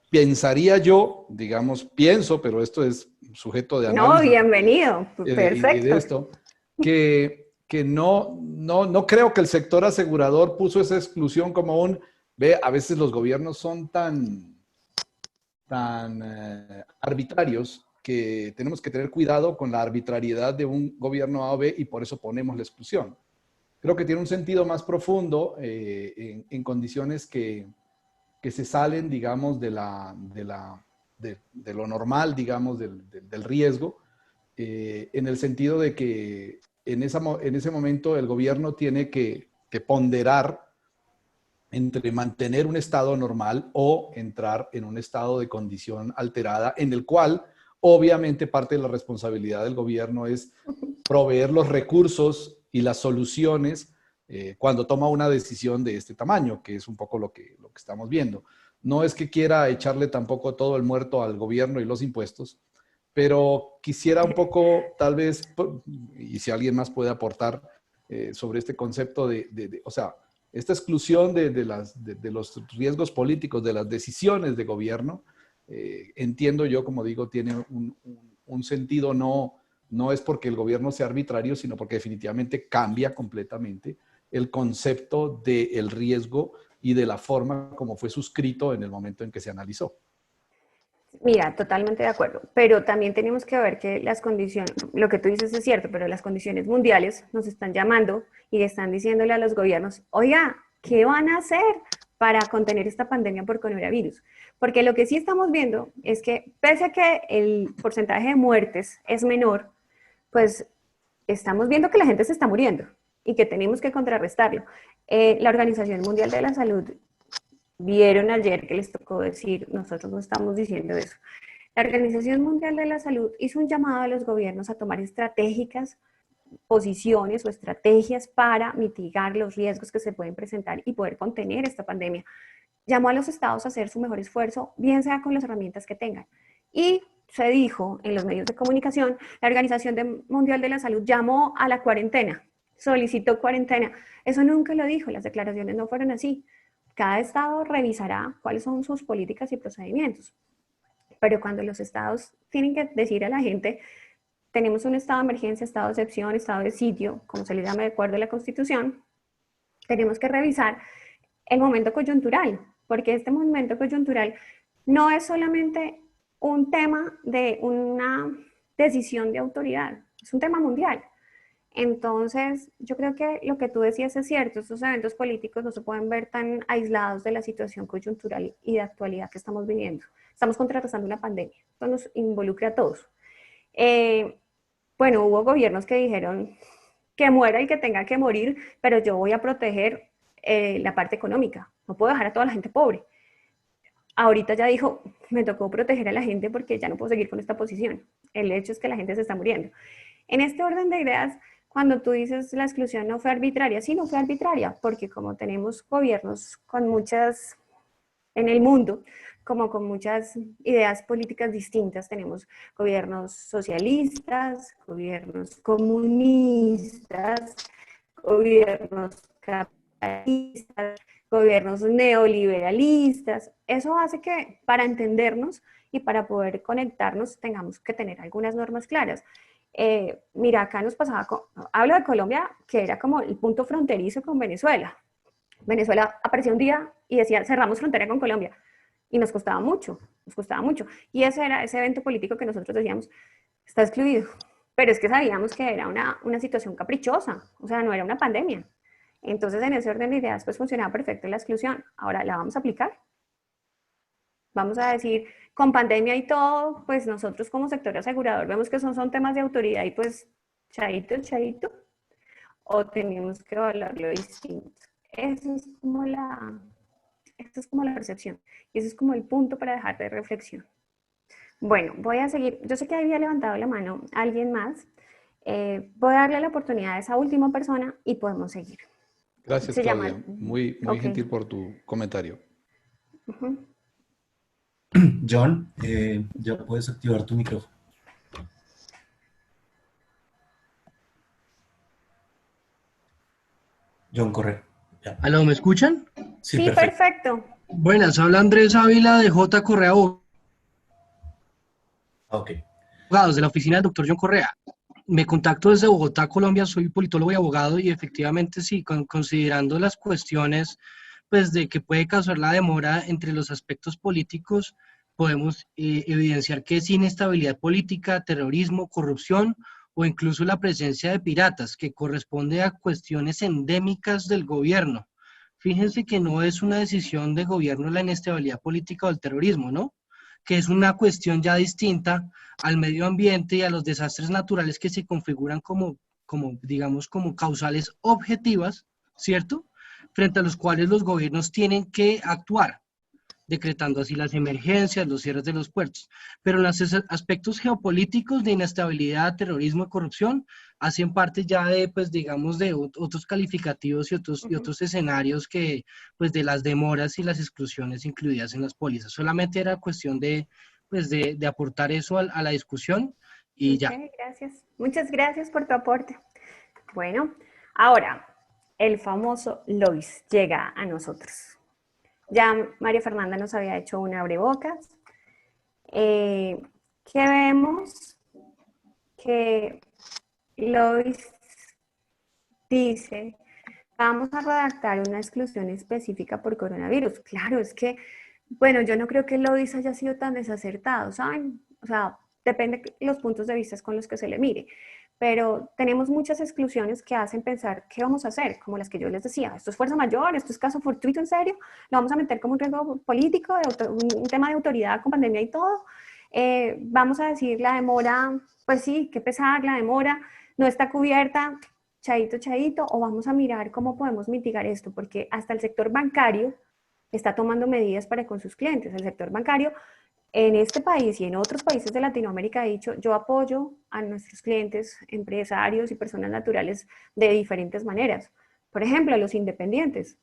Pensaría yo, digamos, pienso, pero esto es sujeto de No, análisis. bienvenido, Y perfecto. de esto, que no creo que el sector asegurador puso esa exclusión como a veces los gobiernos son tan arbitrarios que tenemos que tener cuidado con la arbitrariedad de un gobierno A o B y por eso ponemos la exclusión. Creo que tiene un sentido más profundo en condiciones que se salen, digamos, de lo normal, digamos, del riesgo, en el sentido de que en ese momento el gobierno tiene que ponderar entre mantener un estado normal o entrar en un estado de condición alterada, en el cual obviamente parte de la responsabilidad del gobierno es proveer los recursos y las soluciones cuando toma una decisión de este tamaño, que es un poco lo que estamos viendo. No es que quiera echarle tampoco todo el muerto al gobierno y los impuestos, pero quisiera un poco, tal vez, y si alguien más puede aportar sobre este concepto o sea, esta exclusión de los riesgos políticos, de las decisiones de gobierno, entiendo yo, como digo, tiene un sentido, no es porque el gobierno sea arbitrario, sino porque definitivamente cambia completamente el concepto del riesgo y de la forma como fue suscrito en el momento en que se analizó. Mira, totalmente de acuerdo, pero también tenemos que ver que las condiciones, lo que tú dices es cierto, pero las condiciones mundiales nos están llamando y están diciéndole a los gobiernos, oiga, ¿qué van a hacer para contener esta pandemia por coronavirus? Porque lo que sí estamos viendo es que pese a que el porcentaje de muertes es menor, pues estamos viendo que la gente se está muriendo y que tenemos que contrarrestarlo. La Organización Mundial de la Salud vieron ayer que les tocó decir, nosotros no estamos diciendo eso. La Organización Mundial de la Salud hizo un llamado a los gobiernos a tomar estratégicas posiciones o estrategias para mitigar los riesgos que se pueden presentar y poder contener esta pandemia. Llamó a los estados a hacer su mejor esfuerzo, bien sea con las herramientas que tengan. Y se dijo en los medios de comunicación, la Organización Mundial de la Salud llamó a la cuarentena, solicitó cuarentena. Eso nunca lo dijo, las declaraciones no fueron así. Cada estado revisará cuáles son sus políticas y procedimientos. Pero cuando los estados tienen que decir a la gente, tenemos un estado de emergencia, estado de excepción, estado de sitio, como se le llama de acuerdo a la Constitución, tenemos que revisar el momento coyuntural, porque este momento coyuntural no es solamente un tema de una decisión de autoridad, es un tema mundial. Entonces, yo creo que lo que tú decías es cierto, estos eventos políticos no se pueden ver tan aislados de la situación coyuntural y de actualidad que estamos viviendo. Estamos contrarrestando una pandemia, esto nos involucra a todos. Bueno, hubo gobiernos que dijeron que muera el que tenga que morir, pero yo voy a proteger la parte económica, no puedo dejar a toda la gente pobre. Ahorita ya dijo, me tocó proteger a la gente porque ya no puedo seguir con esta posición. El hecho es que la gente se está muriendo. En este orden de ideas, cuando tú dices la exclusión no fue arbitraria, sí, no fue arbitraria, porque como tenemos gobiernos con muchas, en el mundo, como con muchas ideas políticas distintas, tenemos gobiernos socialistas, gobiernos comunistas, gobiernos capitalistas, gobiernos neoliberalistas. Eso hace que para entendernos y para poder conectarnos tengamos que tener algunas normas claras. Mira, acá nos pasaba, hablo de Colombia, que era como el punto fronterizo con Venezuela. Venezuela apareció un día y decía, cerramos frontera con Colombia. Y nos costaba mucho, nos costaba mucho. Y ese era ese evento político que nosotros decíamos, está excluido. Pero es que sabíamos que era una situación caprichosa, o sea, no era una pandemia. Entonces, en ese orden de ideas, pues funcionaba perfecto la exclusión. Ahora, ¿la vamos a aplicar? Vamos a decir, con pandemia y todo, pues nosotros como sector asegurador vemos que son temas de autoridad y pues, chaito, chaito, o tenemos que evaluarlo distinto. Esa es como la percepción. Y ese es como el punto para dejar de reflexión. Bueno, voy a seguir. Yo sé que había levantado la mano alguien más. Voy a darle la oportunidad a esa última persona y podemos seguir. Gracias, Claudia. Muy okay. Gentil por tu comentario. John, ya puedes activar tu micrófono. John Correa. Ya. ¿Aló, me escuchan? Sí, perfecto. Buenas, habla Andrés Ávila de J. Correa Abogados, de la oficina del doctor John Correa. Me contacto desde Bogotá, Colombia, soy politólogo y abogado y efectivamente sí, considerando las cuestiones pues, de que puede causar la demora entre los aspectos políticos, podemos evidenciar que es inestabilidad política, terrorismo, corrupción o incluso la presencia de piratas, que corresponde a cuestiones endémicas del gobierno. Fíjense que no es una decisión de gobierno la inestabilidad política o el terrorismo, ¿no? Que es una cuestión ya distinta al medio ambiente y a los desastres naturales que se configuran como digamos, como causales objetivas, ¿cierto? Frente a los cuales los gobiernos tienen que actuar, decretando así las emergencias, los cierres de los puertos. Pero los aspectos geopolíticos de inestabilidad, terrorismo y corrupción hacen parte ya de, pues, digamos, de otros calificativos y otros escenarios que, pues, de las demoras y las exclusiones incluidas en las pólizas. Solamente era cuestión de, pues, de aportar eso a la discusión y ya. Gracias. Muchas gracias por tu aporte. Bueno, ahora, el famoso Lois llega a nosotros. Ya María Fernanda nos había hecho un abrebocas. Que vemos que Lois dice, vamos a redactar una exclusión específica por coronavirus. Claro, es que, bueno, yo no creo que Lois haya sido tan desacertado, ¿saben? O sea, depende de los puntos de vista con los que se le mire. Pero tenemos muchas exclusiones que hacen pensar qué vamos a hacer, como las que yo les decía, esto es fuerza mayor, esto es caso fortuito, en serio, lo vamos a meter como un riesgo político, un tema de autoridad con pandemia y todo. Vamos a decir la demora, pues sí, qué pesar, la demora no está cubierta, chaito, chaito, o vamos a mirar cómo podemos mitigar esto, porque hasta el sector bancario está tomando medidas para con sus clientes. El sector bancario en este país y en otros países de Latinoamérica ha dicho, yo apoyo a nuestros clientes, empresarios y personas naturales de diferentes maneras. Por ejemplo, los independientes.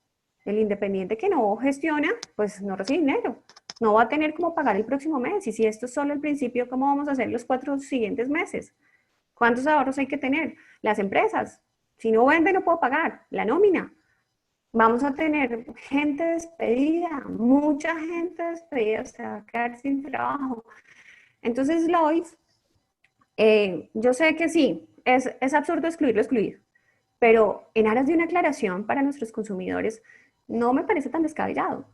El independiente que no gestiona, pues no recibe dinero. No va a tener cómo pagar el próximo mes. Y si esto es solo el principio, ¿cómo vamos a hacer los 4 siguientes meses? ¿Cuántos ahorros hay que tener? Las empresas. Si no vende, no puedo pagar. La nómina. Vamos a tener gente despedida, mucha gente despedida, se va a quedar sin trabajo. Entonces, Lois, yo sé que sí, es absurdo excluir lo excluido, pero en aras de una aclaración para nuestros consumidores, no me parece tan descabellado.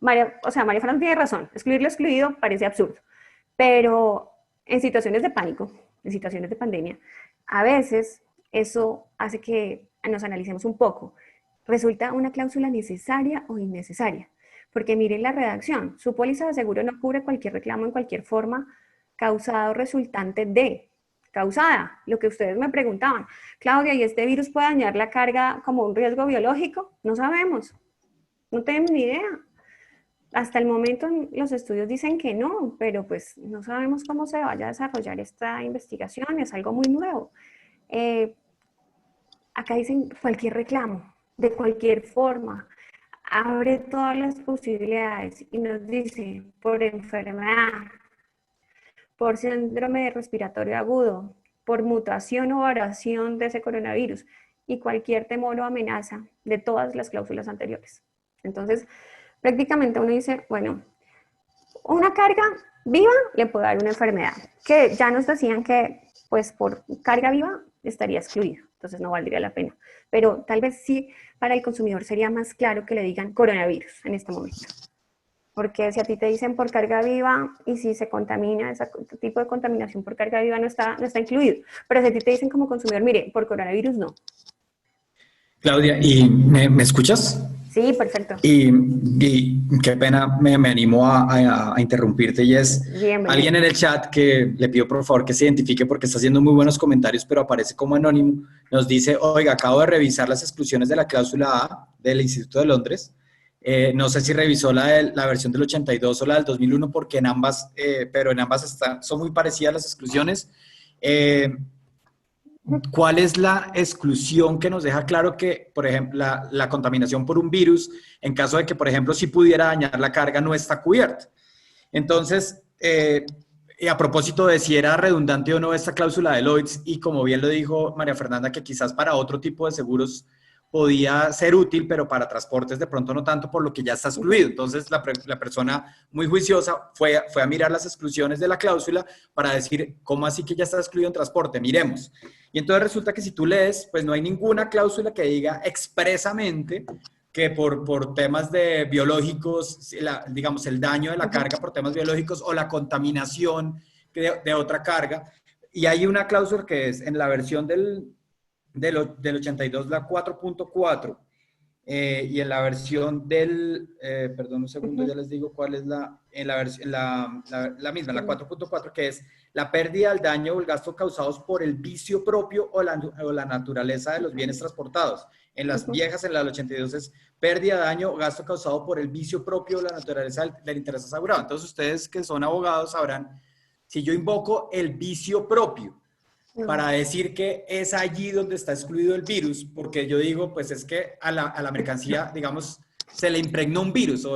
María Fernanda tiene razón, excluir lo excluido parece absurdo, pero en situaciones de pánico, en situaciones de pandemia, a veces eso hace que nos analicemos un poco. ¿Resulta una cláusula necesaria o innecesaria? Porque miren la redacción, su póliza de seguro no cubre cualquier reclamo en cualquier forma causado resultante de, causada, lo que ustedes me preguntaban. Claudia, ¿y este virus puede dañar la carga como un riesgo biológico? No sabemos, no tenemos ni idea. Hasta el momento los estudios dicen que no, pero pues no sabemos cómo se vaya a desarrollar esta investigación, es algo muy nuevo. Acá dicen cualquier reclamo, de cualquier forma, abre todas las posibilidades y nos dice por enfermedad, por síndrome respiratorio agudo, por mutación o variación de ese coronavirus y cualquier temor o amenaza de todas las cláusulas anteriores. Entonces, prácticamente uno dice, bueno, una carga viva le puede dar una enfermedad, que ya nos decían que pues por carga viva estaría excluido, entonces no valdría la pena. Pero tal vez sí para el consumidor sería más claro que le digan coronavirus en este momento. Porque si a ti te dicen por carga viva y si se contamina, ese tipo de contaminación por carga viva no está incluido. Pero si a ti te dicen como consumidor, mire, por coronavirus no. Claudia, ¿y me escuchas? Sí, perfecto. Y qué pena, me animo a interrumpirte, y es Bienvenido. alguien en el chat que le pido por favor que se identifique porque está haciendo muy buenos comentarios, pero aparece como anónimo. Nos dice, oiga, acabo de revisar las exclusiones de la cláusula A del Instituto de Londres. No sé si revisó la versión del 82 o la del 2001, porque en ambas, pero en ambas son muy parecidas las exclusiones. ¿Cuál es la exclusión que nos deja claro que, por ejemplo, la contaminación por un virus, en caso de que, por ejemplo, si pudiera dañar la carga, no está cubierta? Entonces, a propósito de si era redundante o no esta cláusula de Lloyds, y como bien lo dijo María Fernanda, que quizás para otro tipo de seguros podía ser útil, pero para transportes de pronto no tanto, por lo que ya está excluido. Entonces, la persona muy juiciosa fue a mirar las exclusiones de la cláusula para decir, ¿cómo así que ya está excluido en transporte? Miremos. Y entonces resulta que si tú lees, pues no hay ninguna cláusula que diga expresamente que por temas de biológicos, digamos, el daño de la carga por temas biológicos o la contaminación de otra carga. Y hay una cláusula que es en la versión del 82, la 4.4, y en la versión perdón un segundo, ya les digo cuál es la misma, la 4.4, que es la pérdida, el daño o el gasto causados por el vicio propio o la naturaleza de los bienes transportados. En las viejas, en la del 82, es pérdida, daño o gasto causado por el vicio propio o la naturaleza del interés asegurado. Entonces, ustedes que son abogados sabrán, si yo invoco el vicio propio para decir que es allí donde está excluido el virus, porque yo digo, pues es que a la mercancía, digamos, se le impregnó un virus,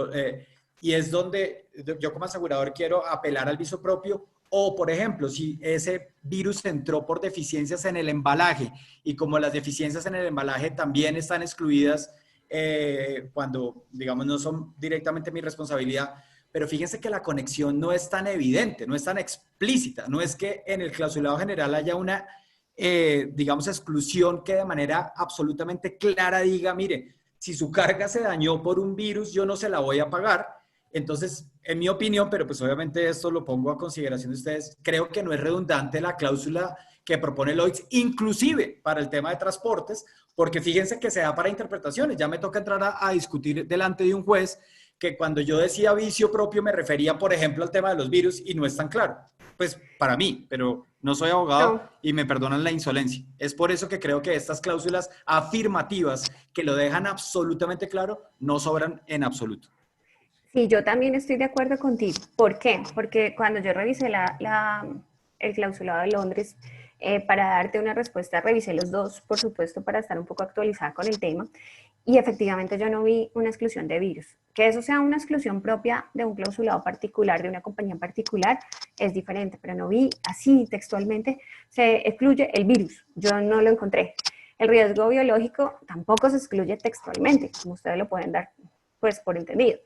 y es donde yo como asegurador quiero apelar al vicio propio. O, por ejemplo, si ese virus entró por deficiencias en el embalaje, y como las deficiencias en el embalaje también están excluidas cuando, digamos, no son directamente mi responsabilidad. Pero fíjense que la conexión no es tan evidente, no es tan explícita. No es que en el clausulado general haya una, digamos, exclusión que de manera absolutamente clara diga, mire, si su carga se dañó por un virus, yo no se la voy a pagar. Entonces, en mi opinión, pero pues obviamente esto lo pongo a consideración de ustedes, creo que no es redundante la cláusula que propone Lloyds, inclusive para el tema de transportes, porque fíjense que se da para interpretaciones. Ya me toca entrar a discutir delante de un juez que cuando yo decía vicio propio me refería, por ejemplo, al tema de los virus, y no es tan claro. Pues para mí, pero no soy abogado y me perdonan la insolencia. Es por eso que creo que estas cláusulas afirmativas que lo dejan absolutamente claro no sobran en absoluto. Sí, yo también estoy de acuerdo contigo. ¿Por qué? Porque cuando yo revisé el clausulado de Londres, para darte una respuesta, revisé los dos, por supuesto, para estar un poco actualizada con el tema, y efectivamente yo no vi una exclusión de virus. Que eso sea una exclusión propia de un clausulado particular, de una compañía en particular, es diferente, pero no vi así textualmente, se excluye el virus, yo no lo encontré. El riesgo biológico tampoco se excluye textualmente, como ustedes lo pueden dar pues por entendido.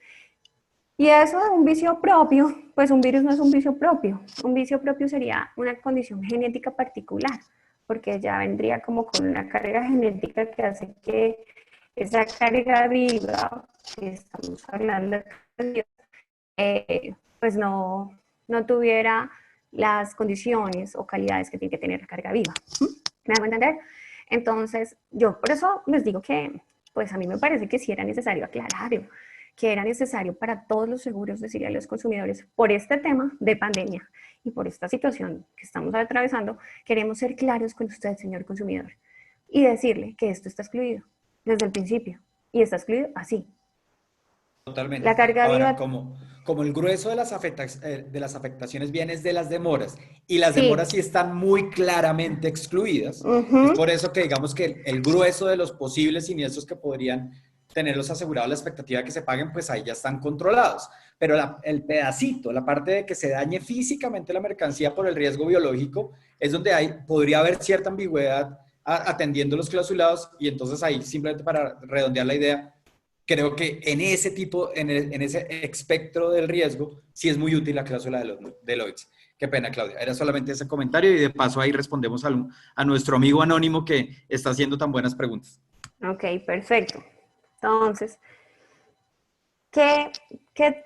Y eso de un vicio propio, pues un virus no es un vicio propio. Un vicio propio sería una condición genética particular, porque ya vendría como con una carga genética que hace que esa carga viva, que estamos hablando de, pues no tuviera las condiciones o calidades que tiene que tener la carga viva. ¿Me hago entender? Entonces, yo por eso les digo que, pues a mí me parece que sí era necesario aclararlo, que era necesario para todos los seguros decirle a los consumidores, por este tema de pandemia y por esta situación que estamos atravesando, queremos ser claros con usted, señor consumidor, y decirle que esto está excluido desde el principio, y está excluido así. Totalmente. La carga Ahora, viva... como el grueso de las afectaciones viene de las demoras, y las Sí. demoras sí están muy claramente excluidas, es por eso que digamos que el grueso de los posibles siniestros que podrían tener los asegurados, la expectativa de que se paguen, pues ahí ya están controlados. Pero el pedacito, la parte de que se dañe físicamente la mercancía por el riesgo biológico, es donde podría haber cierta ambigüedad atendiendo los clausulados, y entonces ahí, simplemente para redondear la idea, creo que en ese tipo, en ese espectro del riesgo, sí es muy útil la cláusula de Lloyds. Qué pena, Claudia. Era solamente ese comentario y de paso ahí respondemos a nuestro amigo anónimo que está haciendo tan buenas preguntas. Ok, perfecto. Entonces, ¿qué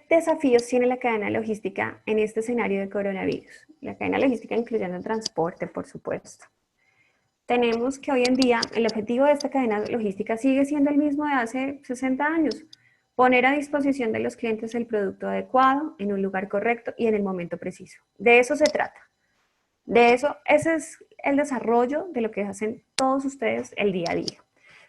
desafíos tiene la cadena logística en este escenario de coronavirus? La cadena logística incluyendo el transporte, por supuesto. Tenemos que hoy en día el objetivo de esta cadena logística sigue siendo el mismo de hace 60 años. Poner a disposición de los clientes el producto adecuado, en un lugar correcto y en el momento preciso. De eso se trata. De eso, ese es el desarrollo de lo que hacen todos ustedes el día a día.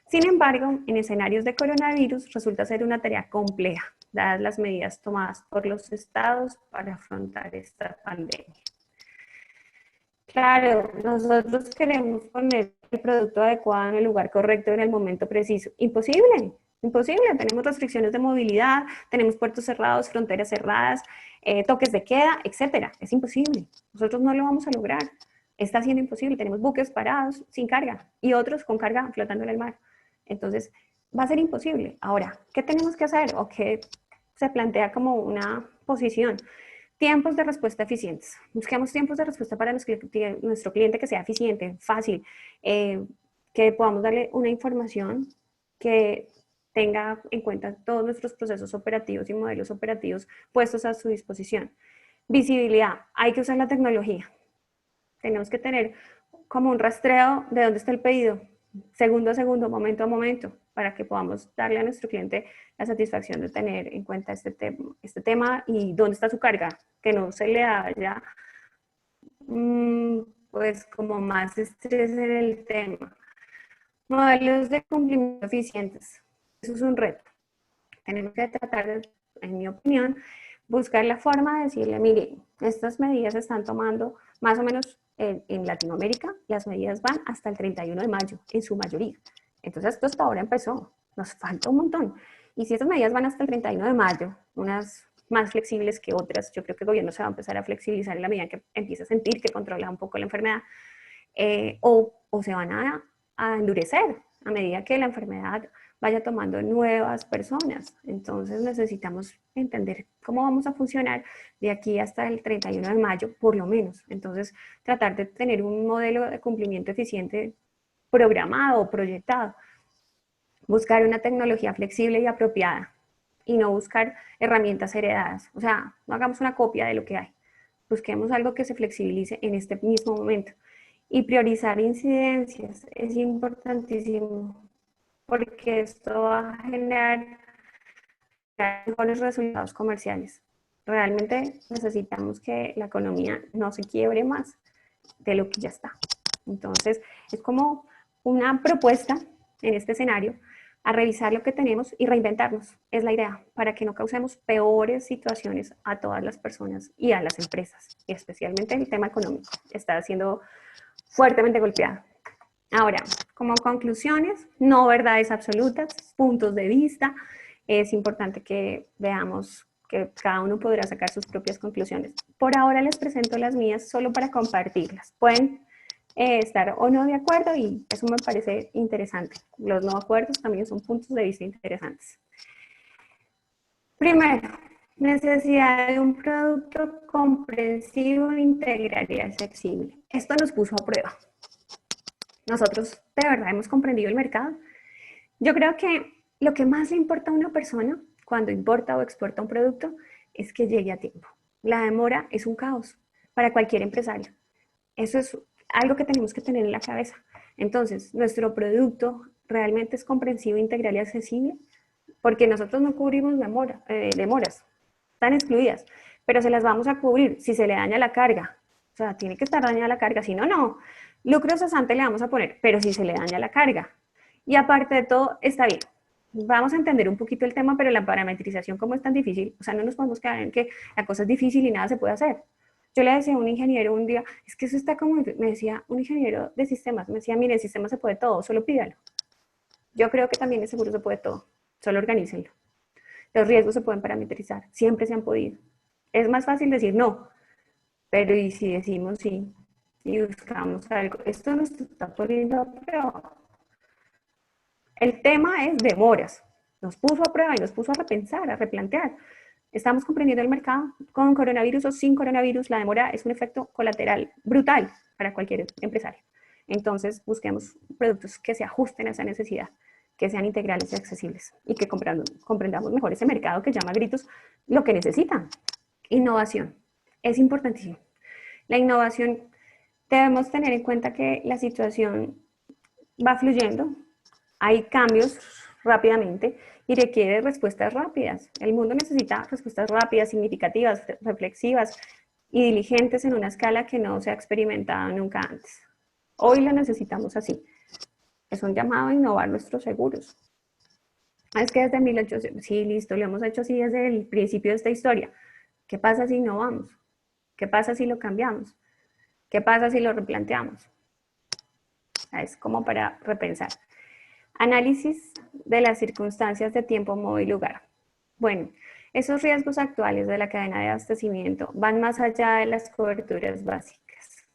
Sin embargo, en escenarios de coronavirus resulta ser una tarea compleja, dadas las medidas tomadas por los estados para afrontar esta pandemia. Claro, nosotros queremos poner el producto adecuado en el lugar correcto en el momento preciso. Imposible, imposible. Tenemos restricciones de movilidad, tenemos puertos cerrados, fronteras cerradas, toques de queda, etcétera. Es imposible. Nosotros no lo vamos a lograr. Está siendo imposible. Tenemos buques parados sin carga y otros con carga flotando en el mar. Entonces, va a ser imposible. Ahora, ¿qué tenemos que hacer? ¿O qué se plantea como una posición? Tiempos de respuesta eficientes. Busquemos tiempos de respuesta para nuestro cliente que sea eficiente, fácil, que podamos darle una información que tenga en cuenta todos nuestros procesos operativos y modelos operativos puestos a su disposición. Visibilidad. Hay que usar la tecnología. Tenemos que tener como un rastreo de dónde está el pedido, segundo a segundo, momento a momento, para que podamos darle a nuestro cliente la satisfacción de tener en cuenta este tema y dónde está su carga, que no se le haya pues como más estrés en el tema. Modelos de cumplimiento eficientes. Eso es un reto. Tenemos que tratar, en mi opinión, buscar la forma de decirle, mire, estas medidas se están tomando más o menos en Latinoamérica, las medidas van hasta el 31 de mayo, en su mayoría. Entonces, esto hasta ahora empezó, nos falta un montón. Y si estas medidas van hasta el 31 de mayo, unas más flexibles que otras, yo creo que el gobierno se va a empezar a flexibilizar en la medida que empiece a sentir que controla un poco la enfermedad, o se van a endurecer a medida que la enfermedad vaya tomando nuevas personas. Entonces necesitamos entender cómo vamos a funcionar de aquí hasta el 31 de mayo, por lo menos. Entonces, tratar de tener un modelo de cumplimiento eficiente programado o proyectado. Buscar una tecnología flexible y apropiada y no buscar herramientas heredadas. O sea, no hagamos una copia de lo que hay. Busquemos algo que se flexibilice en este mismo momento. Y priorizar incidencias es importantísimo, porque esto va a generar mejores resultados comerciales. Realmente necesitamos que la economía no se quiebre más de lo que ya está. Entonces, es como una propuesta en este escenario a revisar lo que tenemos y reinventarnos. Es la idea, para que no causemos peores situaciones a todas las personas y a las empresas, y especialmente el tema económico está siendo fuertemente golpeado. Ahora, como conclusiones, no verdades absolutas, puntos de vista. Es importante que veamos que cada uno podrá sacar sus propias conclusiones. Por ahora les presento las mías solo para compartirlas. Pueden estar o no de acuerdo y eso me parece interesante. Los no acuerdos también son puntos de vista interesantes. Primero, necesidad de un producto comprensivo, integral y accesible. Esto nos puso a prueba. Nosotros de verdad hemos comprendido el mercado. Yo creo que lo que más le importa a una persona cuando importa o exporta un producto es que llegue a tiempo. La demora es un caos para cualquier empresario. Eso es algo que tenemos que tener en la cabeza. Entonces, nuestro producto realmente es comprensivo, integral y accesible, porque nosotros no cubrimos demoras, están excluidas, pero se las vamos a cubrir si se le daña la carga. O sea, tiene que estar dañada la carga, si no, no. Lucro cesante le vamos a poner, pero si se le daña la carga. Y aparte de todo, está bien. Vamos a entender un poquito el tema, pero la parametrización, como es tan difícil, o sea, no nos podemos quedar en que la cosa es difícil y nada se puede hacer. Yo le decía a un ingeniero un día, es que eso está como, me decía un ingeniero de sistemas, me decía, mire, el sistema se puede todo, solo pídalo. Yo creo que también el seguro se puede todo, solo organícenlo. Los riesgos se pueden parametrizar, siempre se han podido. Es más fácil decir no, pero ¿y si decimos sí? Y buscamos algo, esto nos está poniendo a prueba. El tema es demoras. nos puso a prueba y nos puso a repensar, a replantear. Estamos comprendiendo el mercado con coronavirus o sin coronavirus. La demora es un efecto colateral brutal para cualquier empresario. Entonces, busquemos productos que se ajusten a esa necesidad, que sean integrales y accesibles y que comprendamos mejor ese mercado que llama a gritos lo que necesita. Innovación. Es importantísimo. La innovación, debemos tener en cuenta que la situación va fluyendo, hay cambios rápidamente y requiere respuestas rápidas. El mundo necesita respuestas rápidas, significativas, reflexivas y diligentes en una escala que no se ha experimentado nunca antes. Hoy lo necesitamos así. Es un llamado a innovar nuestros seguros. Es que desde 1800, sí, listo, lo hemos hecho así desde el principio de esta historia. ¿Qué pasa si innovamos? ¿Qué pasa si lo cambiamos? ¿Qué pasa si lo replanteamos? Es como para repensar. Análisis de las circunstancias de tiempo, modo y lugar. Bueno, esos riesgos actuales de la cadena de abastecimiento van más allá de las coberturas básicas,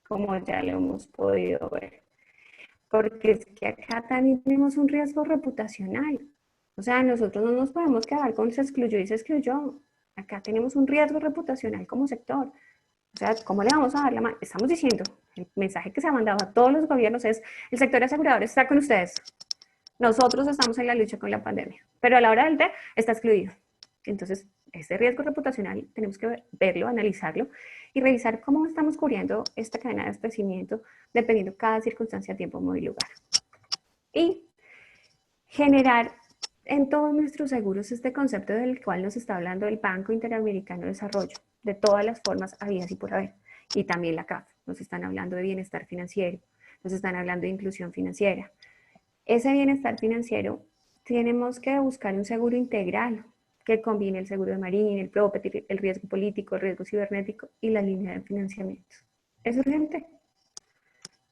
como ya lo hemos podido ver. Porque es que acá también tenemos un riesgo reputacional. O sea, nosotros no nos podemos quedar con se excluyó y se excluyó. Acá tenemos un riesgo reputacional como sector. O sea, ¿cómo le vamos a dar la mano? Estamos diciendo, el mensaje que se ha mandado a todos los gobiernos es, el sector asegurador está con ustedes. Nosotros estamos en la lucha con la pandemia, pero a la hora del té está excluido. Entonces, este riesgo reputacional tenemos que verlo, analizarlo y revisar cómo estamos cubriendo esta cadena de abastecimiento dependiendo de cada circunstancia, tiempo, modo y lugar. Y generar en todos nuestros seguros este concepto del cual nos está hablando el Banco Interamericano de Desarrollo, de todas las formas habidas y por haber. Y también la CAF, nos están hablando de bienestar financiero, nos están hablando de inclusión financiera. Ese bienestar financiero tenemos que buscar un seguro integral que combine el seguro de marina, el property, el riesgo político, el riesgo cibernético y la línea de financiamiento. Es urgente.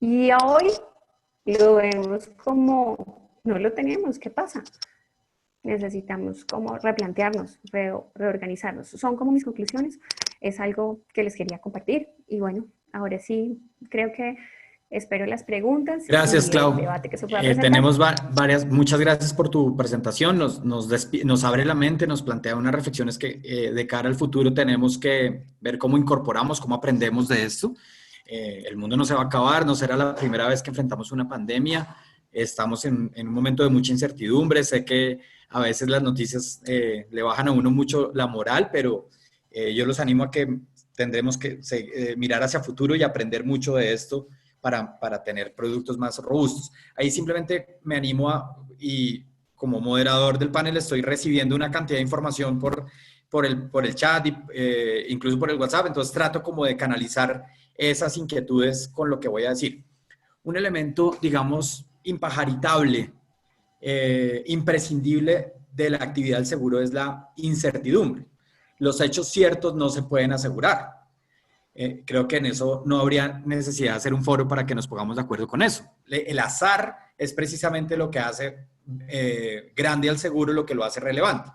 Y hoy lo vemos como no lo tenemos. ¿Qué pasa? Necesitamos como replantearnos, reorganizarnos. Son como mis conclusiones. Es algo que les quería compartir. Y bueno, ahora sí, creo que espero las preguntas. Gracias, Clau. Tenemos muchas gracias por tu presentación. Nos abre la mente, nos plantea unas reflexiones que de cara al futuro tenemos que ver cómo incorporamos, cómo aprendemos de esto. El mundo no se va a acabar, no será la primera vez que enfrentamos una pandemia. Estamos en un momento de mucha incertidumbre. Sé que a veces las noticias le bajan a uno mucho la moral, pero yo los animo a que tendremos que mirar hacia futuro y aprender mucho de esto para tener productos más robustos. Ahí simplemente me animo y como moderador del panel estoy recibiendo una cantidad de información por el chat, incluso por el WhatsApp, entonces trato como de canalizar esas inquietudes con lo que voy a decir. Un elemento, digamos, impajaritable, imprescindible de la actividad del seguro es la incertidumbre. Los hechos ciertos no se pueden asegurar. Creo que en eso no habría necesidad de hacer un foro para que nos pongamos de acuerdo con eso. El azar es precisamente lo que hace grande al seguro, lo que lo hace relevante.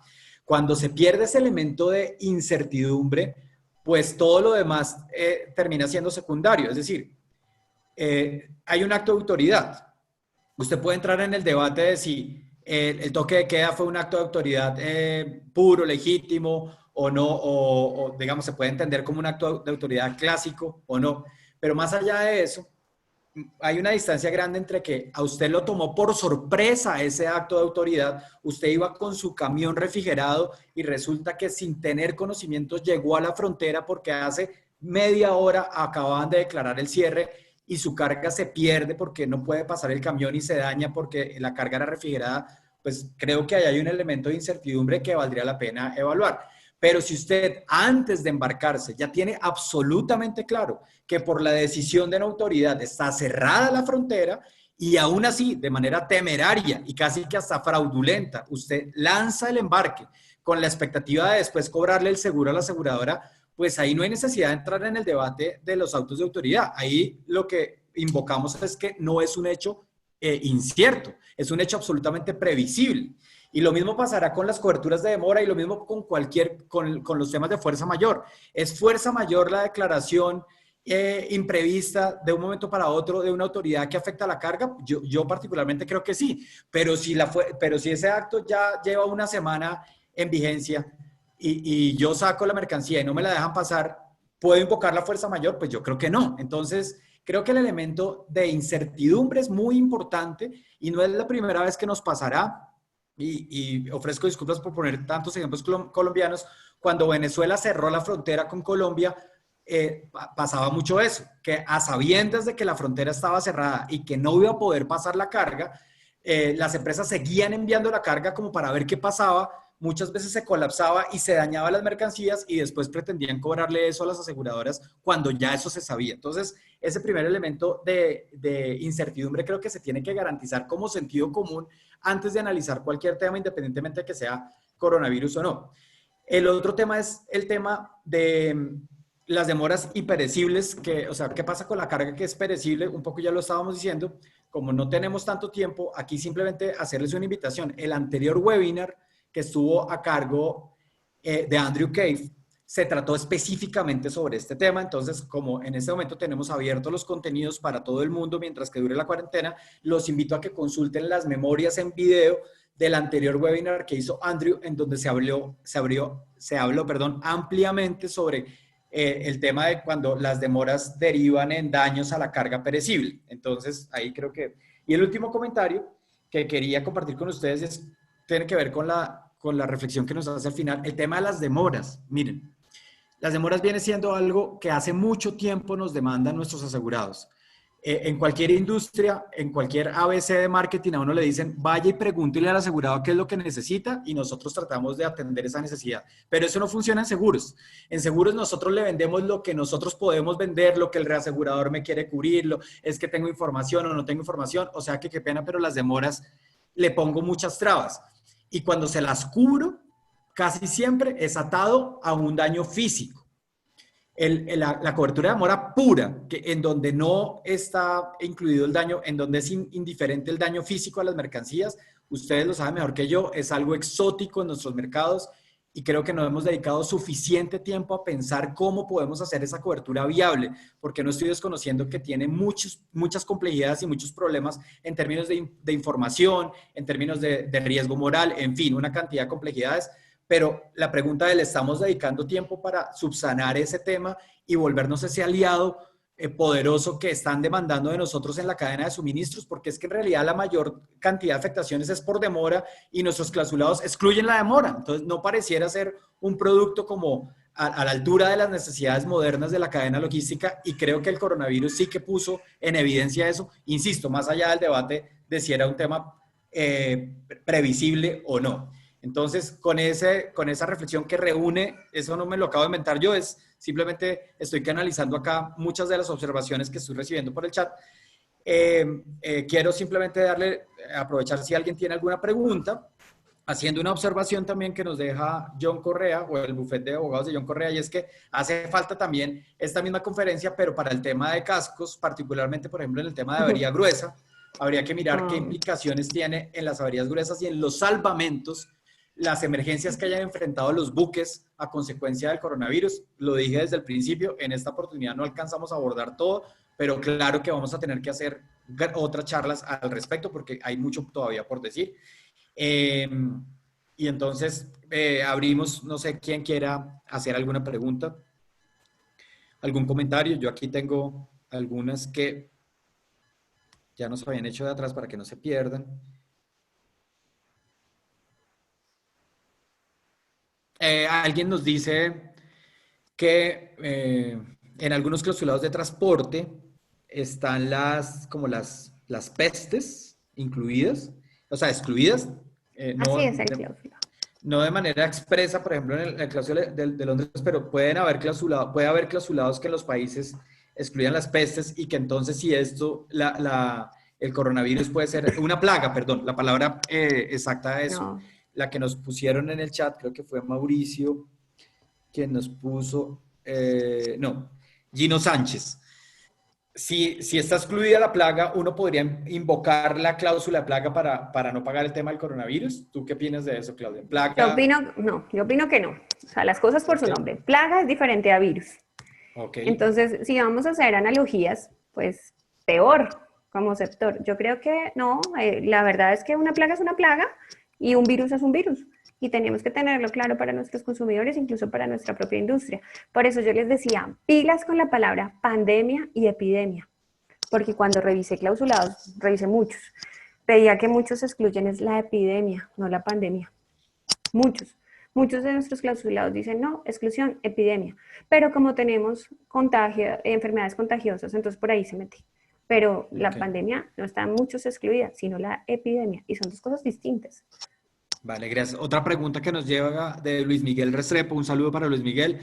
Cuando se pierde ese elemento de incertidumbre, pues todo lo demás termina siendo secundario. Es decir, hay un acto de autoridad. Usted puede entrar en el debate de si el toque de queda fue un acto de autoridad puro, legítimo, o no, o digamos se puede entender como un acto de autoridad clásico o no, pero más allá de eso, hay una distancia grande entre que a usted lo tomó por sorpresa ese acto de autoridad, usted iba con su camión refrigerado y resulta que sin tener conocimientos llegó a la frontera porque hace media hora acababan de declarar el cierre y su carga se pierde porque no puede pasar el camión y se daña porque la carga era refrigerada, pues creo que ahí hay un elemento de incertidumbre que valdría la pena evaluar. Pero si usted antes de embarcarse ya tiene absolutamente claro que por la decisión de la autoridad está cerrada la frontera y aún así de manera temeraria y casi que hasta fraudulenta, usted lanza el embarque con la expectativa de después cobrarle el seguro a la aseguradora, pues ahí no hay necesidad de entrar en el debate de los autos de autoridad. Ahí lo que invocamos es que no es un hecho incierto, es un hecho absolutamente previsible. Y lo mismo pasará con las coberturas de demora y lo mismo con los temas de fuerza mayor. Es fuerza mayor la declaración imprevista de un momento para otro de una autoridad que afecta a la carga? Yo particularmente creo que sí, pero si ese acto ya lleva una semana en vigencia y yo saco la mercancía y no me la dejan pasar, ¿puedo invocar la fuerza mayor? Pues yo creo que no. Entonces, creo que el elemento de incertidumbre es muy importante y no es la primera vez que nos pasará. Y ofrezco disculpas por poner tantos ejemplos colombianos. Cuando Venezuela cerró la frontera con Colombia, pasaba mucho eso, que a sabiendas de que la frontera estaba cerrada y que no iba a poder pasar la carga, las empresas seguían enviando la carga como para ver qué pasaba. Muchas veces se colapsaba y se dañaban las mercancías y después pretendían cobrarle eso a las aseguradoras cuando ya eso se sabía. Entonces, ese primer elemento de incertidumbre creo que se tiene que garantizar como sentido común antes de analizar cualquier tema, independientemente de que sea coronavirus o no. El otro tema es el tema de las demoras imperecibles, o sea, ¿qué pasa con la carga que es perecible? Un poco ya lo estábamos diciendo, como no tenemos tanto tiempo, aquí simplemente hacerles una invitación. El anterior webinar que estuvo a cargo de Andrew Cave, se trató específicamente sobre este tema. Entonces, como en este momento tenemos abiertos los contenidos para todo el mundo mientras que dure la cuarentena, los invito a que consulten las memorias en video del anterior webinar que hizo Andrew, en donde se habló ampliamente sobre el tema de cuando las demoras derivan en daños a la carga perecible. Entonces, ahí creo que... Y el último comentario que quería compartir con ustedes tiene que ver con la reflexión que nos hace al final, el tema de las demoras. Miren, las demoras viene siendo algo que hace mucho tiempo nos demandan nuestros asegurados. En cualquier industria, en cualquier ABC de marketing, a uno le dicen, vaya y pregúntele al asegurado qué es lo que necesita y nosotros tratamos de atender esa necesidad. Pero eso no funciona en seguros. En seguros nosotros le vendemos lo que nosotros podemos vender, lo que el reasegurador me quiere cubrirlo, es que tengo información o no tengo información, o sea que qué pena, pero las demoras le pongo muchas trabas. Y cuando se las cubro, casi siempre es atado a un daño físico. La cobertura de demora pura, en donde no está incluido el daño, en donde es indiferente el daño físico a las mercancías, ustedes lo saben mejor que yo, es algo exótico en nuestros mercados y creo que no hemos dedicado suficiente tiempo a pensar cómo podemos hacer esa cobertura viable, porque no estoy desconociendo que tiene muchas complejidades y muchos problemas en términos de información, en términos de riesgo moral, en fin, una cantidad de complejidades. Pero la pregunta es, ¿le estamos dedicando tiempo para subsanar ese tema y volvernos ese aliado poderoso que están demandando de nosotros en la cadena de suministros? Porque es que en realidad la mayor cantidad de afectaciones es por demora y nuestros clausulados excluyen la demora. Entonces no pareciera ser un producto como a la altura de las necesidades modernas de la cadena logística, y creo que el coronavirus sí que puso en evidencia eso. Insisto, más allá del debate de si era un tema previsible o no. Entonces, con esa reflexión que reúne, eso no me lo acabo de inventar yo, es simplemente estoy canalizando acá muchas de las observaciones que estoy recibiendo por el chat. Quiero simplemente aprovechar si alguien tiene alguna pregunta, haciendo una observación también que nos deja John Correa, o el bufete de abogados de John Correa, y es que hace falta también esta misma conferencia, pero para el tema de cascos, particularmente, por ejemplo, en el tema de avería gruesa, habría que mirar qué implicaciones tiene en las averías gruesas y en los salvamentos las emergencias que hayan enfrentado los buques a consecuencia del coronavirus. Lo dije desde el principio, en esta oportunidad no alcanzamos a abordar todo, pero claro que vamos a tener que hacer otras charlas al respecto porque hay mucho todavía por decir. Y entonces abrimos, no sé quién quiera hacer alguna pregunta, algún comentario. Yo aquí tengo algunas que ya nos habían hecho de atrás para que no se pierdan. Alguien nos dice que en algunos clausulados de transporte están las pestes incluidas, o sea, excluidas. Así es el cláusula. No de manera expresa, por ejemplo, en el cláusula de Londres, pero puede haber clausulados que en los países excluyan las pestes y que entonces si esto, el coronavirus puede ser una plaga, perdón, la palabra exacta de eso. No. La que nos pusieron en el chat, creo que fue Mauricio, quien nos puso, Gino Sánchez. Si está excluida la plaga, uno podría invocar la cláusula de plaga para no pagar el tema del coronavirus. ¿Tú qué opinas de eso, Claudia? ¿Plaga? Yo opino que no. O sea, las cosas por su nombre. Plaga es diferente a virus. Ok. Entonces, si vamos a hacer analogías, pues peor como sector. Yo creo que no, la verdad es que una plaga es una plaga y un virus es un virus. Y tenemos que tenerlo claro para nuestros consumidores, incluso para nuestra propia industria. Por eso yo les decía, pilas con la palabra pandemia y epidemia. Porque cuando revisé clausulados, revisé muchos, veía que muchos excluyen es la epidemia, no la pandemia. Muchos. Muchos de nuestros clausulados dicen, no, exclusión, epidemia. Pero como tenemos enfermedades contagiosas, entonces por ahí se mete. Pero la pandemia no está en muchos excluida, sino la epidemia. Y son dos cosas distintas. Vale, gracias. Otra pregunta que nos lleva de Luis Miguel Restrepo. Un saludo para Luis Miguel.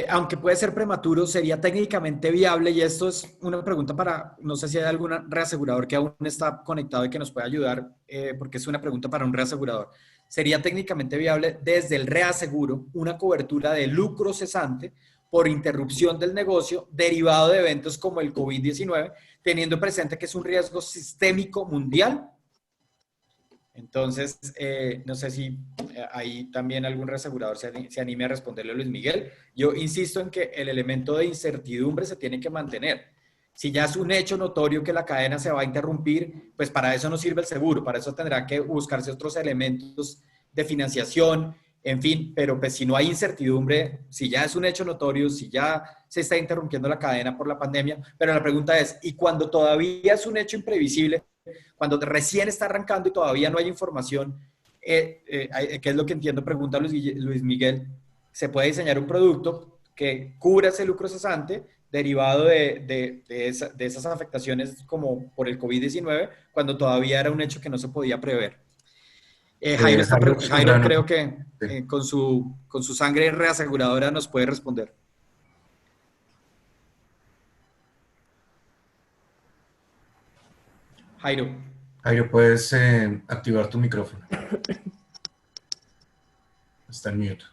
Aunque puede ser prematuro, ¿sería técnicamente viable? Y esto es una pregunta para, no sé si hay algún reasegurador que aún está conectado y que nos pueda ayudar, porque es una pregunta para un reasegurador. ¿Sería técnicamente viable desde el reaseguro una cobertura de lucro cesante por interrupción del negocio derivado de eventos como el COVID-19, teniendo presente que es un riesgo sistémico mundial? Entonces, no sé si ahí también algún reasegurador se anime a responderle a Luis Miguel. Yo insisto en que el elemento de incertidumbre se tiene que mantener. Si ya es un hecho notorio que la cadena se va a interrumpir, pues para eso no sirve el seguro, para eso tendrá que buscarse otros elementos de financiación, en fin, pero pues si no hay incertidumbre, si ya es un hecho notorio, si ya se está interrumpiendo la cadena por la pandemia, pero la pregunta es, ¿y cuando todavía es un hecho imprevisible? Cuando recién está arrancando y todavía no hay información, ¿qué es lo que entiendo? Pregunta Luis Miguel. ¿Se puede diseñar un producto que cubra ese lucro cesante derivado de esas afectaciones como por el COVID-19 cuando todavía era un hecho que no se podía prever? Jairo creo que con su sangre reaseguradora nos puede responder. Jairo, puedes activar tu micrófono. Está en mute.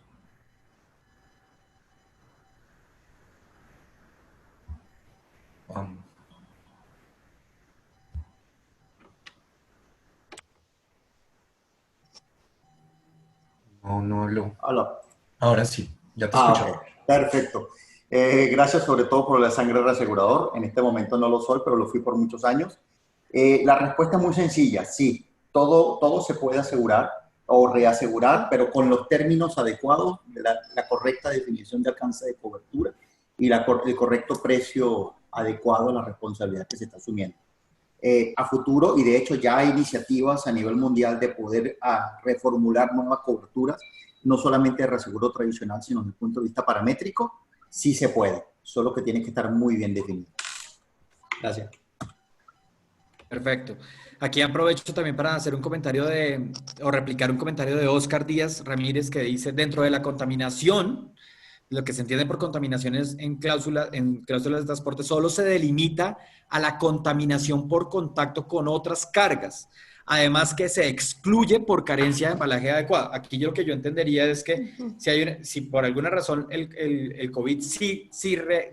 No habló. Hola. Ahora sí, ya te escuchaba. Okay. Perfecto. Gracias sobre todo por la sangre reasegurador. En este momento no lo soy, pero lo fui por muchos años. La respuesta es muy sencilla. Sí, todo se puede asegurar o reasegurar, pero con los términos adecuados, la correcta definición de alcance de cobertura y el correcto precio adecuado a la responsabilidad que se está asumiendo. A futuro, y de hecho ya hay iniciativas a nivel mundial de poder reformular nuevas coberturas, no solamente de reaseguro tradicional, sino desde el punto de vista paramétrico, sí se puede, solo que tiene que estar muy bien definido. Gracias. Perfecto. Aquí aprovecho también para hacer un comentario o replicar un comentario de Oscar Díaz Ramírez que dice, dentro de la contaminación, lo que se entiende por contaminaciones en cláusulas de transporte solo se delimita a la contaminación por contacto con otras cargas. Además que se excluye por carencia de embalaje adecuado. Aquí lo que yo entendería es que si por alguna razón el COVID sí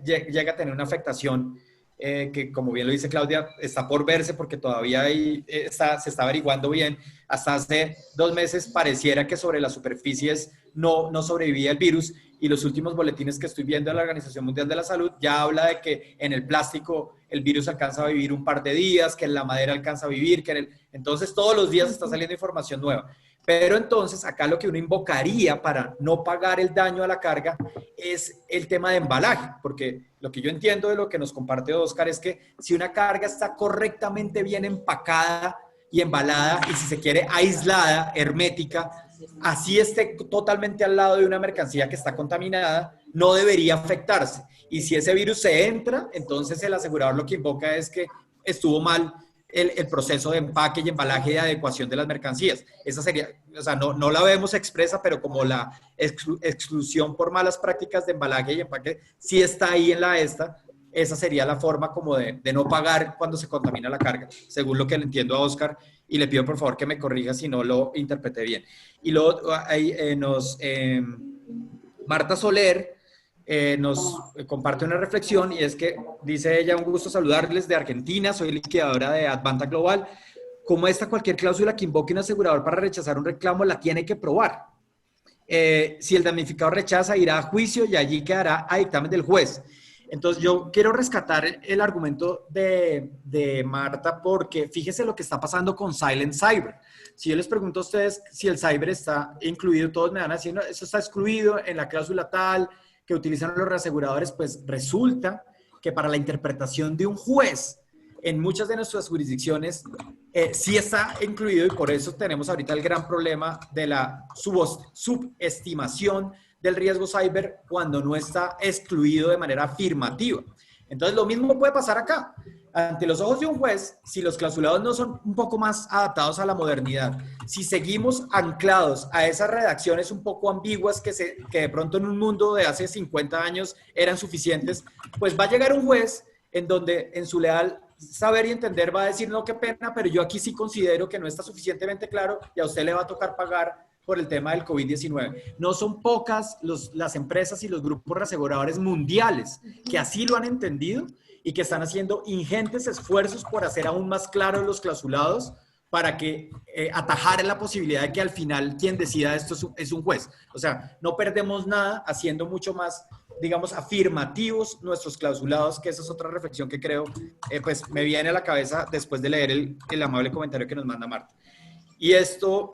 llega a tener una afectación, que como bien lo dice Claudia, está por verse porque todavía se está averiguando bien. Hasta hace 2 meses pareciera que sobre las superficies no sobrevivía el virus, y los últimos boletines que estoy viendo de la Organización Mundial de la Salud ya habla de que en el plástico el virus alcanza a vivir un par de días, que en la madera alcanza a vivir, entonces todos los días está saliendo información nueva. Pero entonces acá lo que uno invocaría para no pagar el daño a la carga es el tema de embalaje, porque lo que yo entiendo de lo que nos comparte Oscar es que si una carga está correctamente bien empacada y embalada, y si se quiere aislada, hermética, así esté totalmente al lado de una mercancía que está contaminada, no debería afectarse. Y si ese virus se entra, entonces el asegurador lo que invoca es que estuvo mal el proceso de empaque y embalaje de adecuación de las mercancías. Esa sería, o sea, no la vemos expresa, pero como la exclusión por malas prácticas de embalaje y empaque sí está ahí en esa sería la forma como de no pagar cuando se contamina la carga, según lo que le entiendo a Oscar, y le pido por favor que me corrija si no lo interpreté bien. Y luego ahí Marta Soler nos comparte una reflexión, y es que dice ella: un gusto saludarles de Argentina, soy liquidadora de Advanta Global. Como cualquier cláusula que invoque un asegurador para rechazar un reclamo la tiene que probar. Si el damnificado rechaza, irá a juicio y allí quedará a dictamen del juez. Entonces, yo quiero rescatar el argumento de Marta porque fíjese lo que está pasando con Silent Cyber. Si yo les pregunto a ustedes si el cyber está incluido, todos me van a decir, no, eso está excluido en la cláusula tal que utilizan los reaseguradores, pues resulta que para la interpretación de un juez en muchas de nuestras jurisdicciones sí está incluido y por eso tenemos ahorita el gran problema de la subestimación del riesgo cyber cuando no está excluido de manera afirmativa. Entonces, lo mismo puede pasar acá. Ante los ojos de un juez, si los clausulados no son un poco más adaptados a la modernidad, si seguimos anclados a esas redacciones un poco ambiguas que de pronto en un mundo de hace 50 años eran suficientes, pues va a llegar un juez en donde en su leal saber y entender va a decir, no, qué pena, pero yo aquí sí considero que no está suficientemente claro y a usted le va a tocar pagar por el tema del COVID-19. No son pocas las empresas y los grupos reaseguradores mundiales que así lo han entendido y que están haciendo ingentes esfuerzos por hacer aún más claros los clausulados para que atajar la posibilidad de que al final quien decida esto es un juez. O sea, no perdemos nada haciendo mucho más, digamos, afirmativos nuestros clausulados, que esa es otra reflexión que creo, pues me viene a la cabeza después de leer el amable comentario que nos manda Marta. Y esto,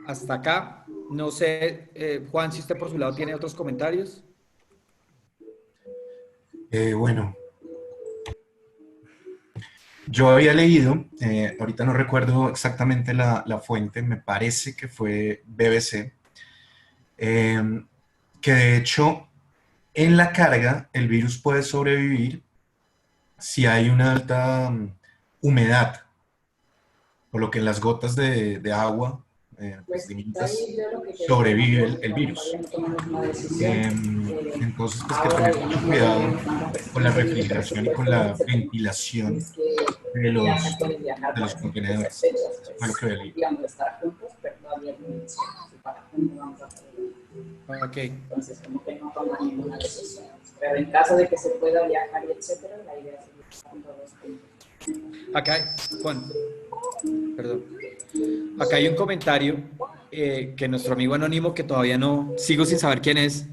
hasta acá, no sé, Juan, si usted por su lado tiene otros comentarios. Bueno, yo había leído, ahorita no recuerdo exactamente la fuente, me parece que fue BBC, que de hecho en la carga el virus puede sobrevivir si hay una alta humedad, por lo que en las gotas de agua pues, diminutas sobrevive el virus. Entonces, pues que tener mucho cuidado con la refrigeración y con la ventilación de los contenedores. Fue lo que había leído. Ok. Entonces, como que no toman ninguna decisión. Pero en caso de que se pueda viajar y etcétera, la idea es ir con los puntos. Acá, Juan, perdón. Acá hay un comentario que nuestro amigo anónimo, que todavía no sigo sin saber quién es,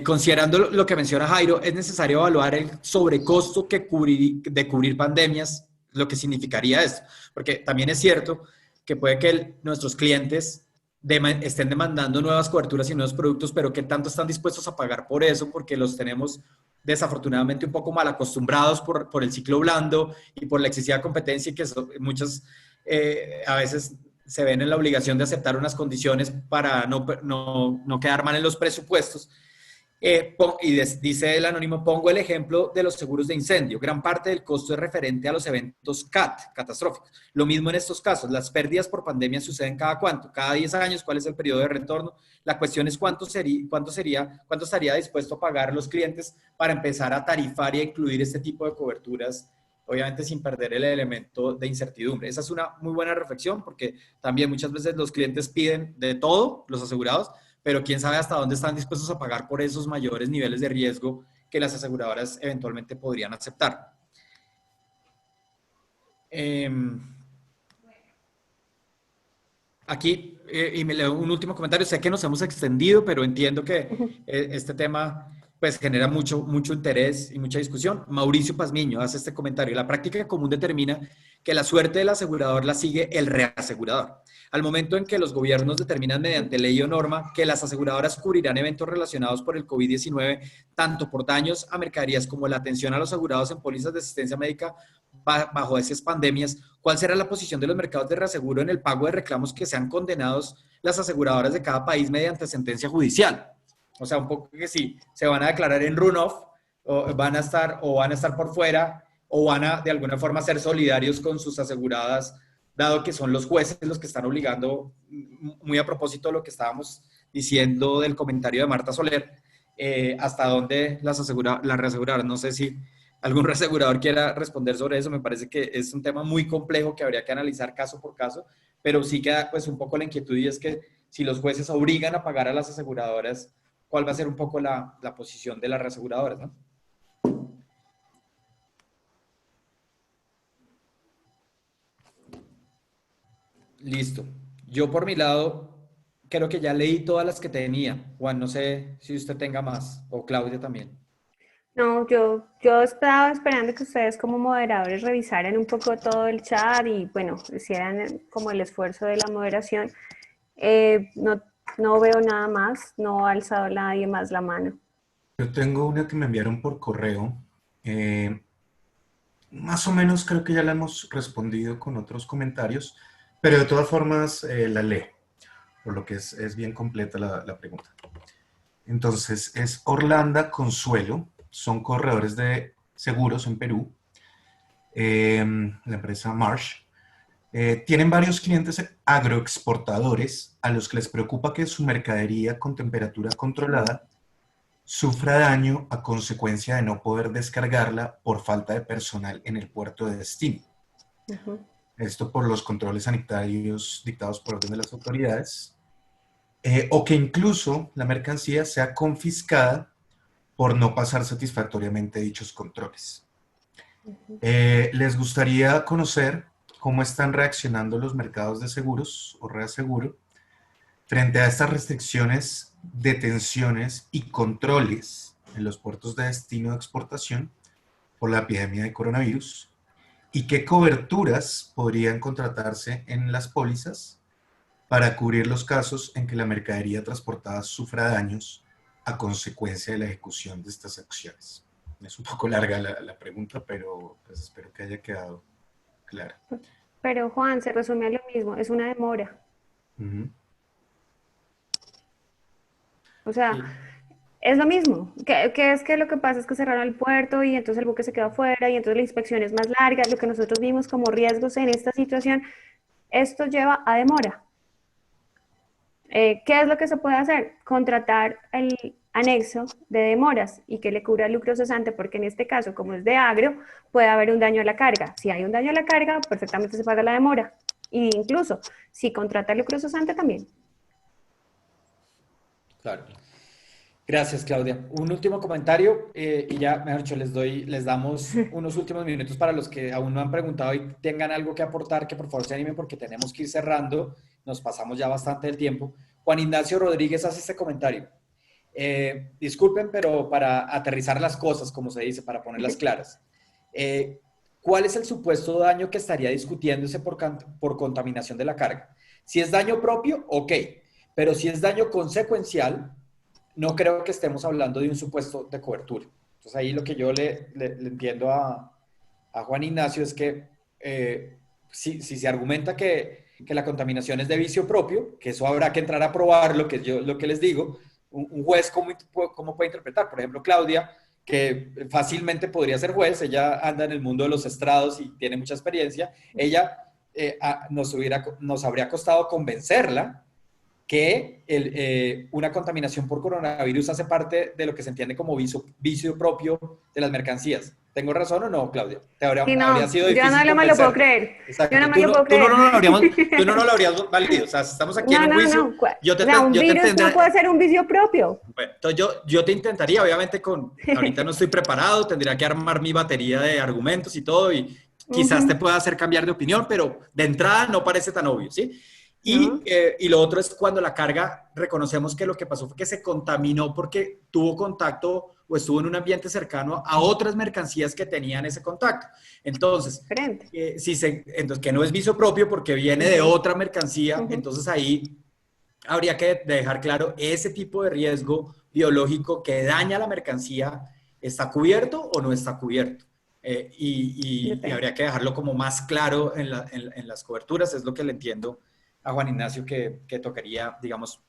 considerando lo que menciona Jairo, es necesario evaluar el sobrecosto de cubrir pandemias, lo que significaría esto. Porque también es cierto que puede que nuestros clientes estén demandando nuevas coberturas y nuevos productos, pero ¿qué tanto están dispuestos a pagar por eso? Porque los tenemos desafortunadamente un poco mal acostumbrados por el ciclo blando y por la excesiva competencia y que muchas a veces se ven en la obligación de aceptar unas condiciones para no quedar mal en los presupuestos. Dice el anónimo, pongo el ejemplo de los seguros de incendio. Gran parte del costo es referente a los eventos catastróficos. Lo mismo en estos casos. Las pérdidas por pandemia suceden cada cuánto, cada 10 años. ¿Cuál es el periodo de retorno? La cuestión es cuánto estaría dispuesto a pagar los clientes para empezar a tarifar y a incluir este tipo de coberturas, obviamente sin perder el elemento de incertidumbre. Esa es una muy buena reflexión porque también muchas veces los clientes piden de todo, los asegurados, pero quién sabe hasta dónde están dispuestos a pagar por esos mayores niveles de riesgo que las aseguradoras eventualmente podrían aceptar. Aquí, y me leo un último comentario, sé que nos hemos extendido, pero entiendo que este tema pues genera mucho interés y mucha discusión. Mauricio Pazmiño hace este comentario. La práctica común determina que la suerte del asegurador la sigue el reasegurador. Al momento en que los gobiernos determinan mediante ley o norma que las aseguradoras cubrirán eventos relacionados por el COVID-19, tanto por daños a mercaderías como la atención a los asegurados en pólizas de asistencia médica bajo esas pandemias, ¿cuál será la posición de los mercados de reaseguro en el pago de reclamos que sean condenados las aseguradoras de cada país mediante sentencia judicial? O sea, un poco que si se van a declarar en run-off, o van a estar por fuera, o van a de alguna forma ser solidarios con sus aseguradas, dado que son los jueces los que están obligando, muy a propósito de lo que estábamos diciendo del comentario de Marta Soler, hasta dónde las reaseguradoras. No sé si algún reasegurador quiera responder sobre eso. Me parece que es un tema muy complejo que habría que analizar caso por caso, pero sí queda pues un poco la inquietud, y es que si los jueces obligan a pagar a las aseguradoras, ¿cuál va a ser un poco la posición de las reaseguradoras, ¿no? Listo. Yo por mi lado, creo que ya leí todas las que tenía. Juan, no sé si usted tenga más, o Claudia también. No, yo estaba esperando que ustedes como moderadores revisaran un poco todo el chat y bueno, hicieran como el esfuerzo de la moderación. No, no veo nada más, no ha alzado nadie más la mano. Yo tengo una que me enviaron por correo. Más o menos creo que ya la hemos respondido con otros comentarios, pero de todas formas la leo, por lo que es bien completa la pregunta. Entonces, es Orlando Consuelo, son corredores de seguros en Perú, la empresa Marsh. Tienen varios clientes agroexportadores a los que les preocupa que su mercadería con temperatura controlada sufra daño a consecuencia de no poder descargarla por falta de personal en el puerto de destino. Ujú. Esto por los controles sanitarios dictados por orden de las autoridades, o que incluso la mercancía sea confiscada por no pasar satisfactoriamente dichos controles. ¿Les gustaría conocer cómo están reaccionando los mercados de seguros o reaseguro frente a estas restricciones, detenciones y controles en los puertos de destino de exportación por la epidemia de coronavirus? ¿Y qué coberturas podrían contratarse en las pólizas para cubrir los casos en que la mercadería transportada sufra daños a consecuencia de la ejecución de estas acciones? Es un poco larga la pregunta, pero pues espero que haya quedado clara. Pero Juan, se resume a lo mismo, es una demora. Ujú. O sea, Sí. es lo mismo, que es que lo que pasa es que cerraron el puerto y entonces el buque se quedó afuera y entonces la inspección es más larga, lo que nosotros vimos como riesgos en esta situación, esto lleva a demora. ¿Qué es lo que se puede hacer? Contratar el anexo de demoras y que le cubra el lucro cesante, porque en este caso, como es de agro, puede haber un daño a la carga. Si hay un daño a la carga, perfectamente se paga la demora. E incluso, si contrata el lucro cesante también. Claro. Gracias, Claudia. Un último comentario y ya, mejor dicho, les damos unos últimos minutos para los que aún no han preguntado y tengan algo que aportar, que por favor se animen porque tenemos que ir cerrando. Nos pasamos ya bastante del tiempo. Juan Ignacio Rodríguez hace este comentario. Disculpen, pero para aterrizar las cosas, como se dice, para ponerlas claras. ¿Cuál es el supuesto daño que estaría discutiéndose por contaminación de la carga? Si es daño propio, ok. Pero si es daño consecuencial, no creo que estemos hablando de un supuesto de cobertura. Entonces ahí lo que yo le entiendo a Juan Ignacio es que si se argumenta que la contaminación es de vicio propio, que eso habrá que entrar a probarlo, que es yo lo que les digo, un juez ¿cómo puede interpretar? Por ejemplo, Claudia, que fácilmente podría ser juez, ella anda en el mundo de los estrados y tiene mucha experiencia, ella nos habría costado convencerla que una contaminación por coronavirus hace parte de lo que se entiende como vicio propio de las mercancías. ¿Tengo razón o no, Claudia? Sí, no, habría sido difícil yo no me lo puedo convencerte. creer. Exacto. Yo no me lo puedo creer. Tú no lo habrías valido. O sea, estamos aquí en un juicio. No. O sea, un virus no puede ser un vicio propio. Bueno, entonces yo te intentaría, obviamente, ahorita no estoy preparado, tendría que armar mi batería de argumentos y todo, y quizás te pueda hacer cambiar de opinión, pero de entrada no parece tan obvio, ¿sí? Y lo otro es cuando la carga, reconocemos que lo que pasó fue que se contaminó porque tuvo contacto o estuvo en un ambiente cercano a otras mercancías que tenían ese contacto. Entonces, entonces que no es vicio propio porque viene de otra mercancía, entonces ahí habría que dejar claro ese tipo de riesgo biológico que daña la mercancía, ¿está cubierto o no está cubierto? Y habría que dejarlo como más claro en las coberturas, es lo que le entiendo a Juan Ignacio que tocaría, digamos,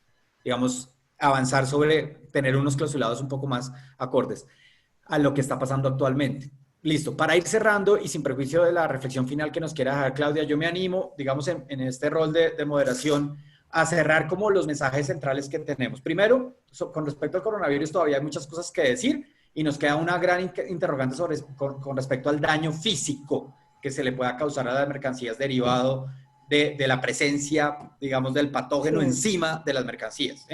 avanzar sobre tener unos clausulados un poco más acordes a lo que está pasando actualmente. Listo, para ir cerrando y sin perjuicio de la reflexión final que nos quiera dejar Claudia, yo me animo, digamos, en este rol de moderación a cerrar como los mensajes centrales que tenemos. Primero, con respecto al coronavirus todavía hay muchas cosas que decir y nos queda una gran interrogante con respecto al daño físico que se le pueda causar a las mercancías derivado de la presencia, digamos, del patógeno encima de las mercancías.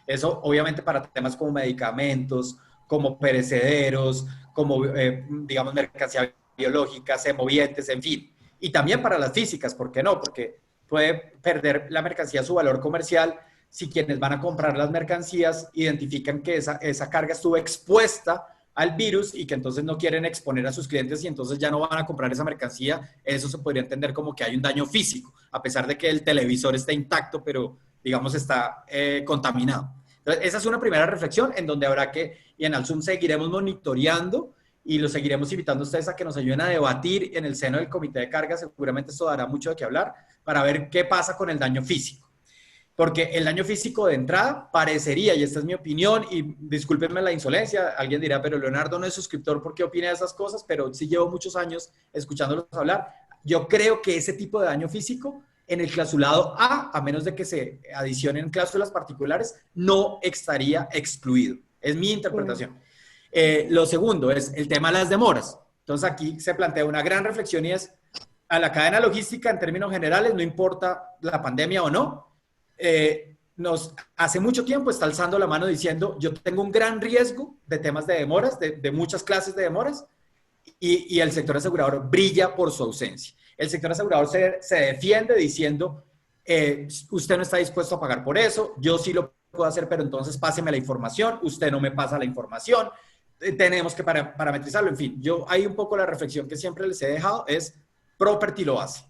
Eso, obviamente, para temas como medicamentos, como perecederos, como, digamos, mercancía biológica, semovientes, en fin. Y también para las físicas, ¿por qué no? Porque puede perder la mercancía su valor comercial si quienes van a comprar las mercancías identifican que esa carga estuvo expuesta al virus y que entonces no quieren exponer a sus clientes y entonces ya no van a comprar esa mercancía. Eso se podría entender como que hay un daño físico, a pesar de que el televisor está intacto, pero digamos está contaminado. Entonces, esa es una primera reflexión en donde habrá que, y en Alsum seguiremos monitoreando y los seguiremos invitando a ustedes a que nos ayuden a debatir en el seno del comité de carga. Seguramente esto dará mucho de qué hablar para ver qué pasa con el daño físico. Porque el daño físico de entrada parecería, y esta es mi opinión, y discúlpenme la insolencia, alguien dirá, pero Leonardo no es suscriptor, ¿por qué opina de esas cosas? Pero sí llevo muchos años escuchándolos hablar. Yo creo que ese tipo de daño físico en el clausulado A menos de que se adicionen cláusulas particulares, no estaría excluido. Es mi interpretación. Lo segundo es el tema de las demoras. Entonces aquí se plantea una gran reflexión y es a la cadena logística en términos generales, no importa la pandemia o no, hace mucho tiempo está alzando la mano diciendo yo tengo un gran riesgo de temas de demoras, de muchas clases de demoras, y el sector asegurador brilla por su ausencia. El sector asegurador se defiende diciendo usted no está dispuesto a pagar por eso, yo sí lo puedo hacer, pero entonces páseme la información, usted no me pasa la información, tenemos que parametrizarlo, en fin. Yo hay un poco la reflexión que siempre les he dejado es Property lo hace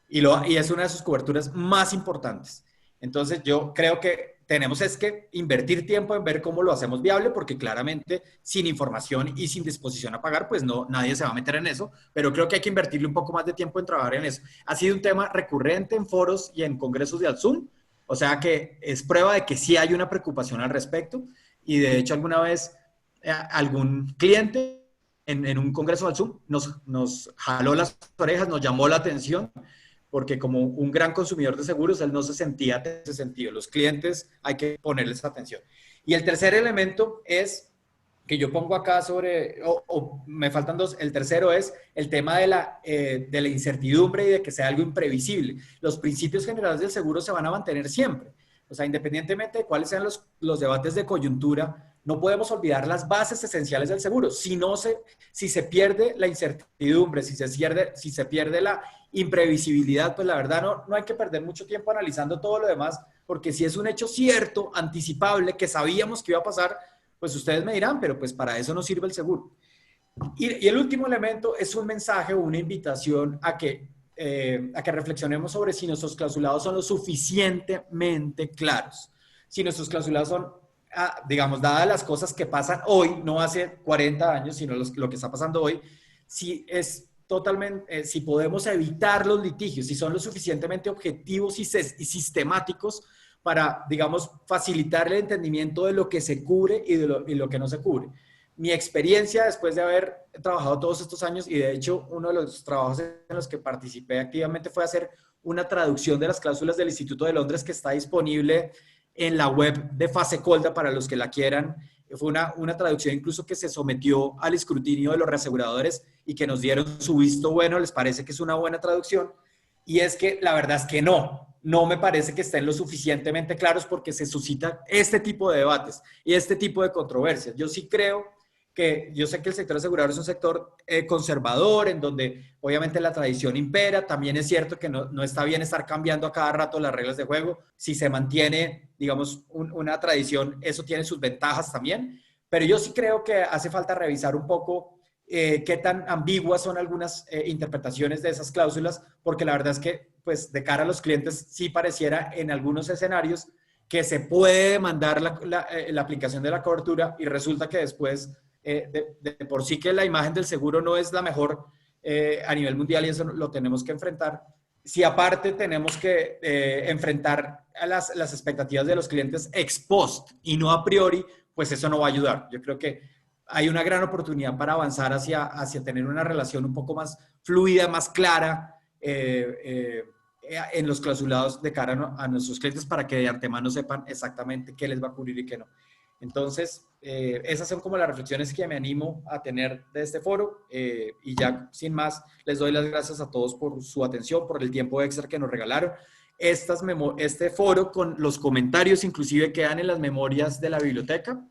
y es una de sus coberturas más importantes. Entonces yo creo que tenemos que invertir tiempo en ver cómo lo hacemos viable, porque claramente sin información y sin disposición a pagar, pues no, nadie se va a meter en eso, pero creo que hay que invertirle un poco más de tiempo en trabajar en eso. Ha sido un tema recurrente en foros y en congresos de Alsum, o sea que es prueba de que sí hay una preocupación al respecto, y de hecho alguna vez algún cliente en un congreso de Alsum nos jaló las orejas, nos llamó la atención, porque como un gran consumidor de seguros, él no se sentía en ese sentido. Los clientes hay que ponerles atención. Y el tercer elemento es, que yo pongo acá me faltan dos, el tercero es el tema de la incertidumbre y de que sea algo imprevisible. Los principios generales del seguro se van a mantener siempre. O sea, independientemente de cuáles sean los debates de coyuntura, no podemos olvidar las bases esenciales del seguro. Si se pierde la incertidumbre, si se pierde la imprevisibilidad, pues la verdad no hay que perder mucho tiempo analizando todo lo demás, porque si es un hecho cierto, anticipable, que sabíamos que iba a pasar, pues ustedes me dirán, pero pues para eso no sirve el seguro. Y el último elemento es un mensaje o una invitación a que reflexionemos sobre si nuestros clausulados son lo suficientemente claros. Si nuestros clausulados son, digamos, dadas las cosas que pasan hoy, no hace 40 años, sino lo que está pasando hoy, si podemos evitar los litigios, si son lo suficientemente objetivos y sistemáticos para, digamos, facilitar el entendimiento de lo que se cubre y lo que no se cubre. Mi experiencia después de haber trabajado todos estos años, y de hecho uno de los trabajos en los que participé activamente fue hacer una traducción de las cláusulas del Instituto de Londres que está disponible en la web de Fasecolda para los que la quieran. Fue una traducción incluso que se sometió al escrutinio de los reaseguradores y que nos dieron su visto bueno. Les parece que es una buena traducción, y es que la verdad es que no me parece que estén lo suficientemente claros, porque se suscita este tipo de debates y este tipo de controversias. Yo sí creo yo sé que el sector asegurador es un sector conservador, en donde obviamente la tradición impera. También es cierto que no está bien estar cambiando a cada rato las reglas de juego. Si se mantiene, digamos, una tradición, eso tiene sus ventajas también. Pero yo sí creo que hace falta revisar un poco qué tan ambiguas son algunas interpretaciones de esas cláusulas, porque la verdad es que, pues, de cara a los clientes, sí pareciera en algunos escenarios que se puede demandar la aplicación de la cobertura, y resulta que después de por sí que la imagen del seguro no es la mejor a nivel mundial, y eso lo tenemos que enfrentar. Si aparte tenemos que enfrentar a las expectativas de los clientes ex post y no a priori, pues eso no va a ayudar. Yo creo que hay una gran oportunidad para avanzar hacia tener una relación un poco más fluida, más clara en los clausulados de cara a nuestros clientes, para que de antemano sepan exactamente qué les va a cubrir y qué no. Entonces, esas son como las reflexiones que me animo a tener de este foro, y ya sin más, les doy las gracias a todos por su atención, por el tiempo extra que nos regalaron. Este foro con los comentarios inclusive quedan en las memorias de la biblioteca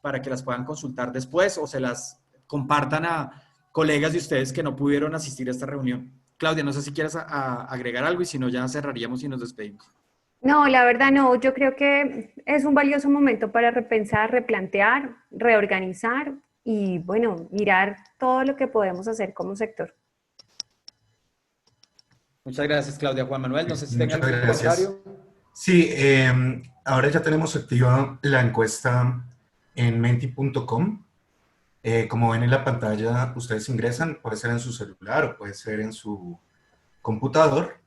para que las puedan consultar después o se las compartan a colegas de ustedes que no pudieron asistir a esta reunión. Claudia, no sé si quieres agregar algo y si no ya cerraríamos y nos despedimos. No, la verdad no, yo creo que es un valioso momento para repensar, replantear, reorganizar y bueno, mirar todo lo que podemos hacer como sector. Muchas gracias, Claudia. Juan Manuel, no sé si tenga Muchas algún gracias. comentario. Sí, ahora ya tenemos activa la encuesta en menti.com. Como ven en la pantalla, ustedes ingresan, puede ser en su celular o puede ser en su computador,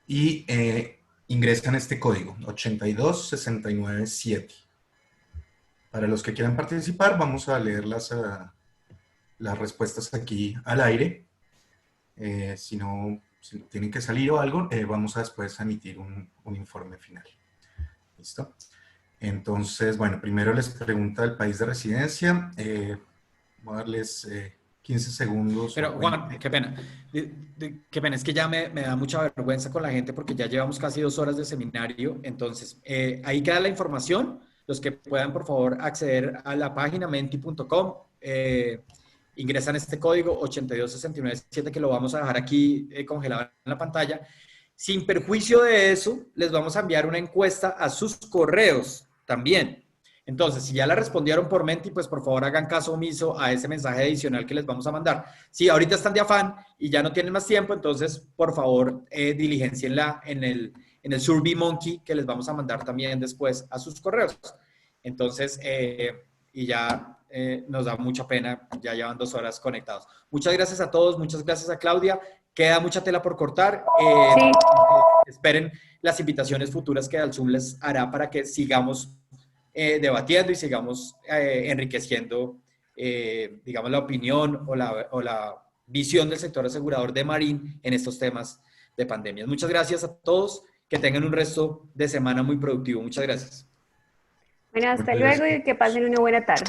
y ingresan este código, 82697. Para los que quieran participar, vamos a leer las respuestas aquí al aire. Si no tienen que salir o algo, vamos a después a emitir un informe final. ¿Listo? Entonces, bueno, primero les pregunta el país de residencia. Voy a darles 15 segundos. Pero Juan, qué pena. Qué pena, es que ya me da mucha vergüenza con la gente porque ya llevamos casi 2 horas de seminario. Entonces, ahí queda la información. Los que puedan, por favor, acceder a la página menti.com, ingresan este código 82697 que lo vamos a dejar aquí congelado en la pantalla. Sin perjuicio de eso, les vamos a enviar una encuesta a sus correos también. Entonces, si ya la respondieron por Menti, pues por favor hagan caso omiso a ese mensaje adicional que les vamos a mandar. Si ahorita están de afán y ya no tienen más tiempo, entonces por favor diligencienla en el SurveyMonkey que les vamos a mandar también después a sus correos. Entonces, y ya nos da mucha pena, ya llevan 2 horas conectados. Muchas gracias a todos, muchas gracias a Claudia. Queda mucha tela por cortar. Sí. Esperen las invitaciones futuras que Alzum les hará para que sigamos debatiendo y sigamos enriqueciendo, digamos, la opinión o la visión del sector asegurador de Marín en estos temas de pandemias. Muchas gracias a todos. Que tengan un resto de semana muy productivo. Muchas gracias. Bueno, hasta luego y que pasen una buena tarde.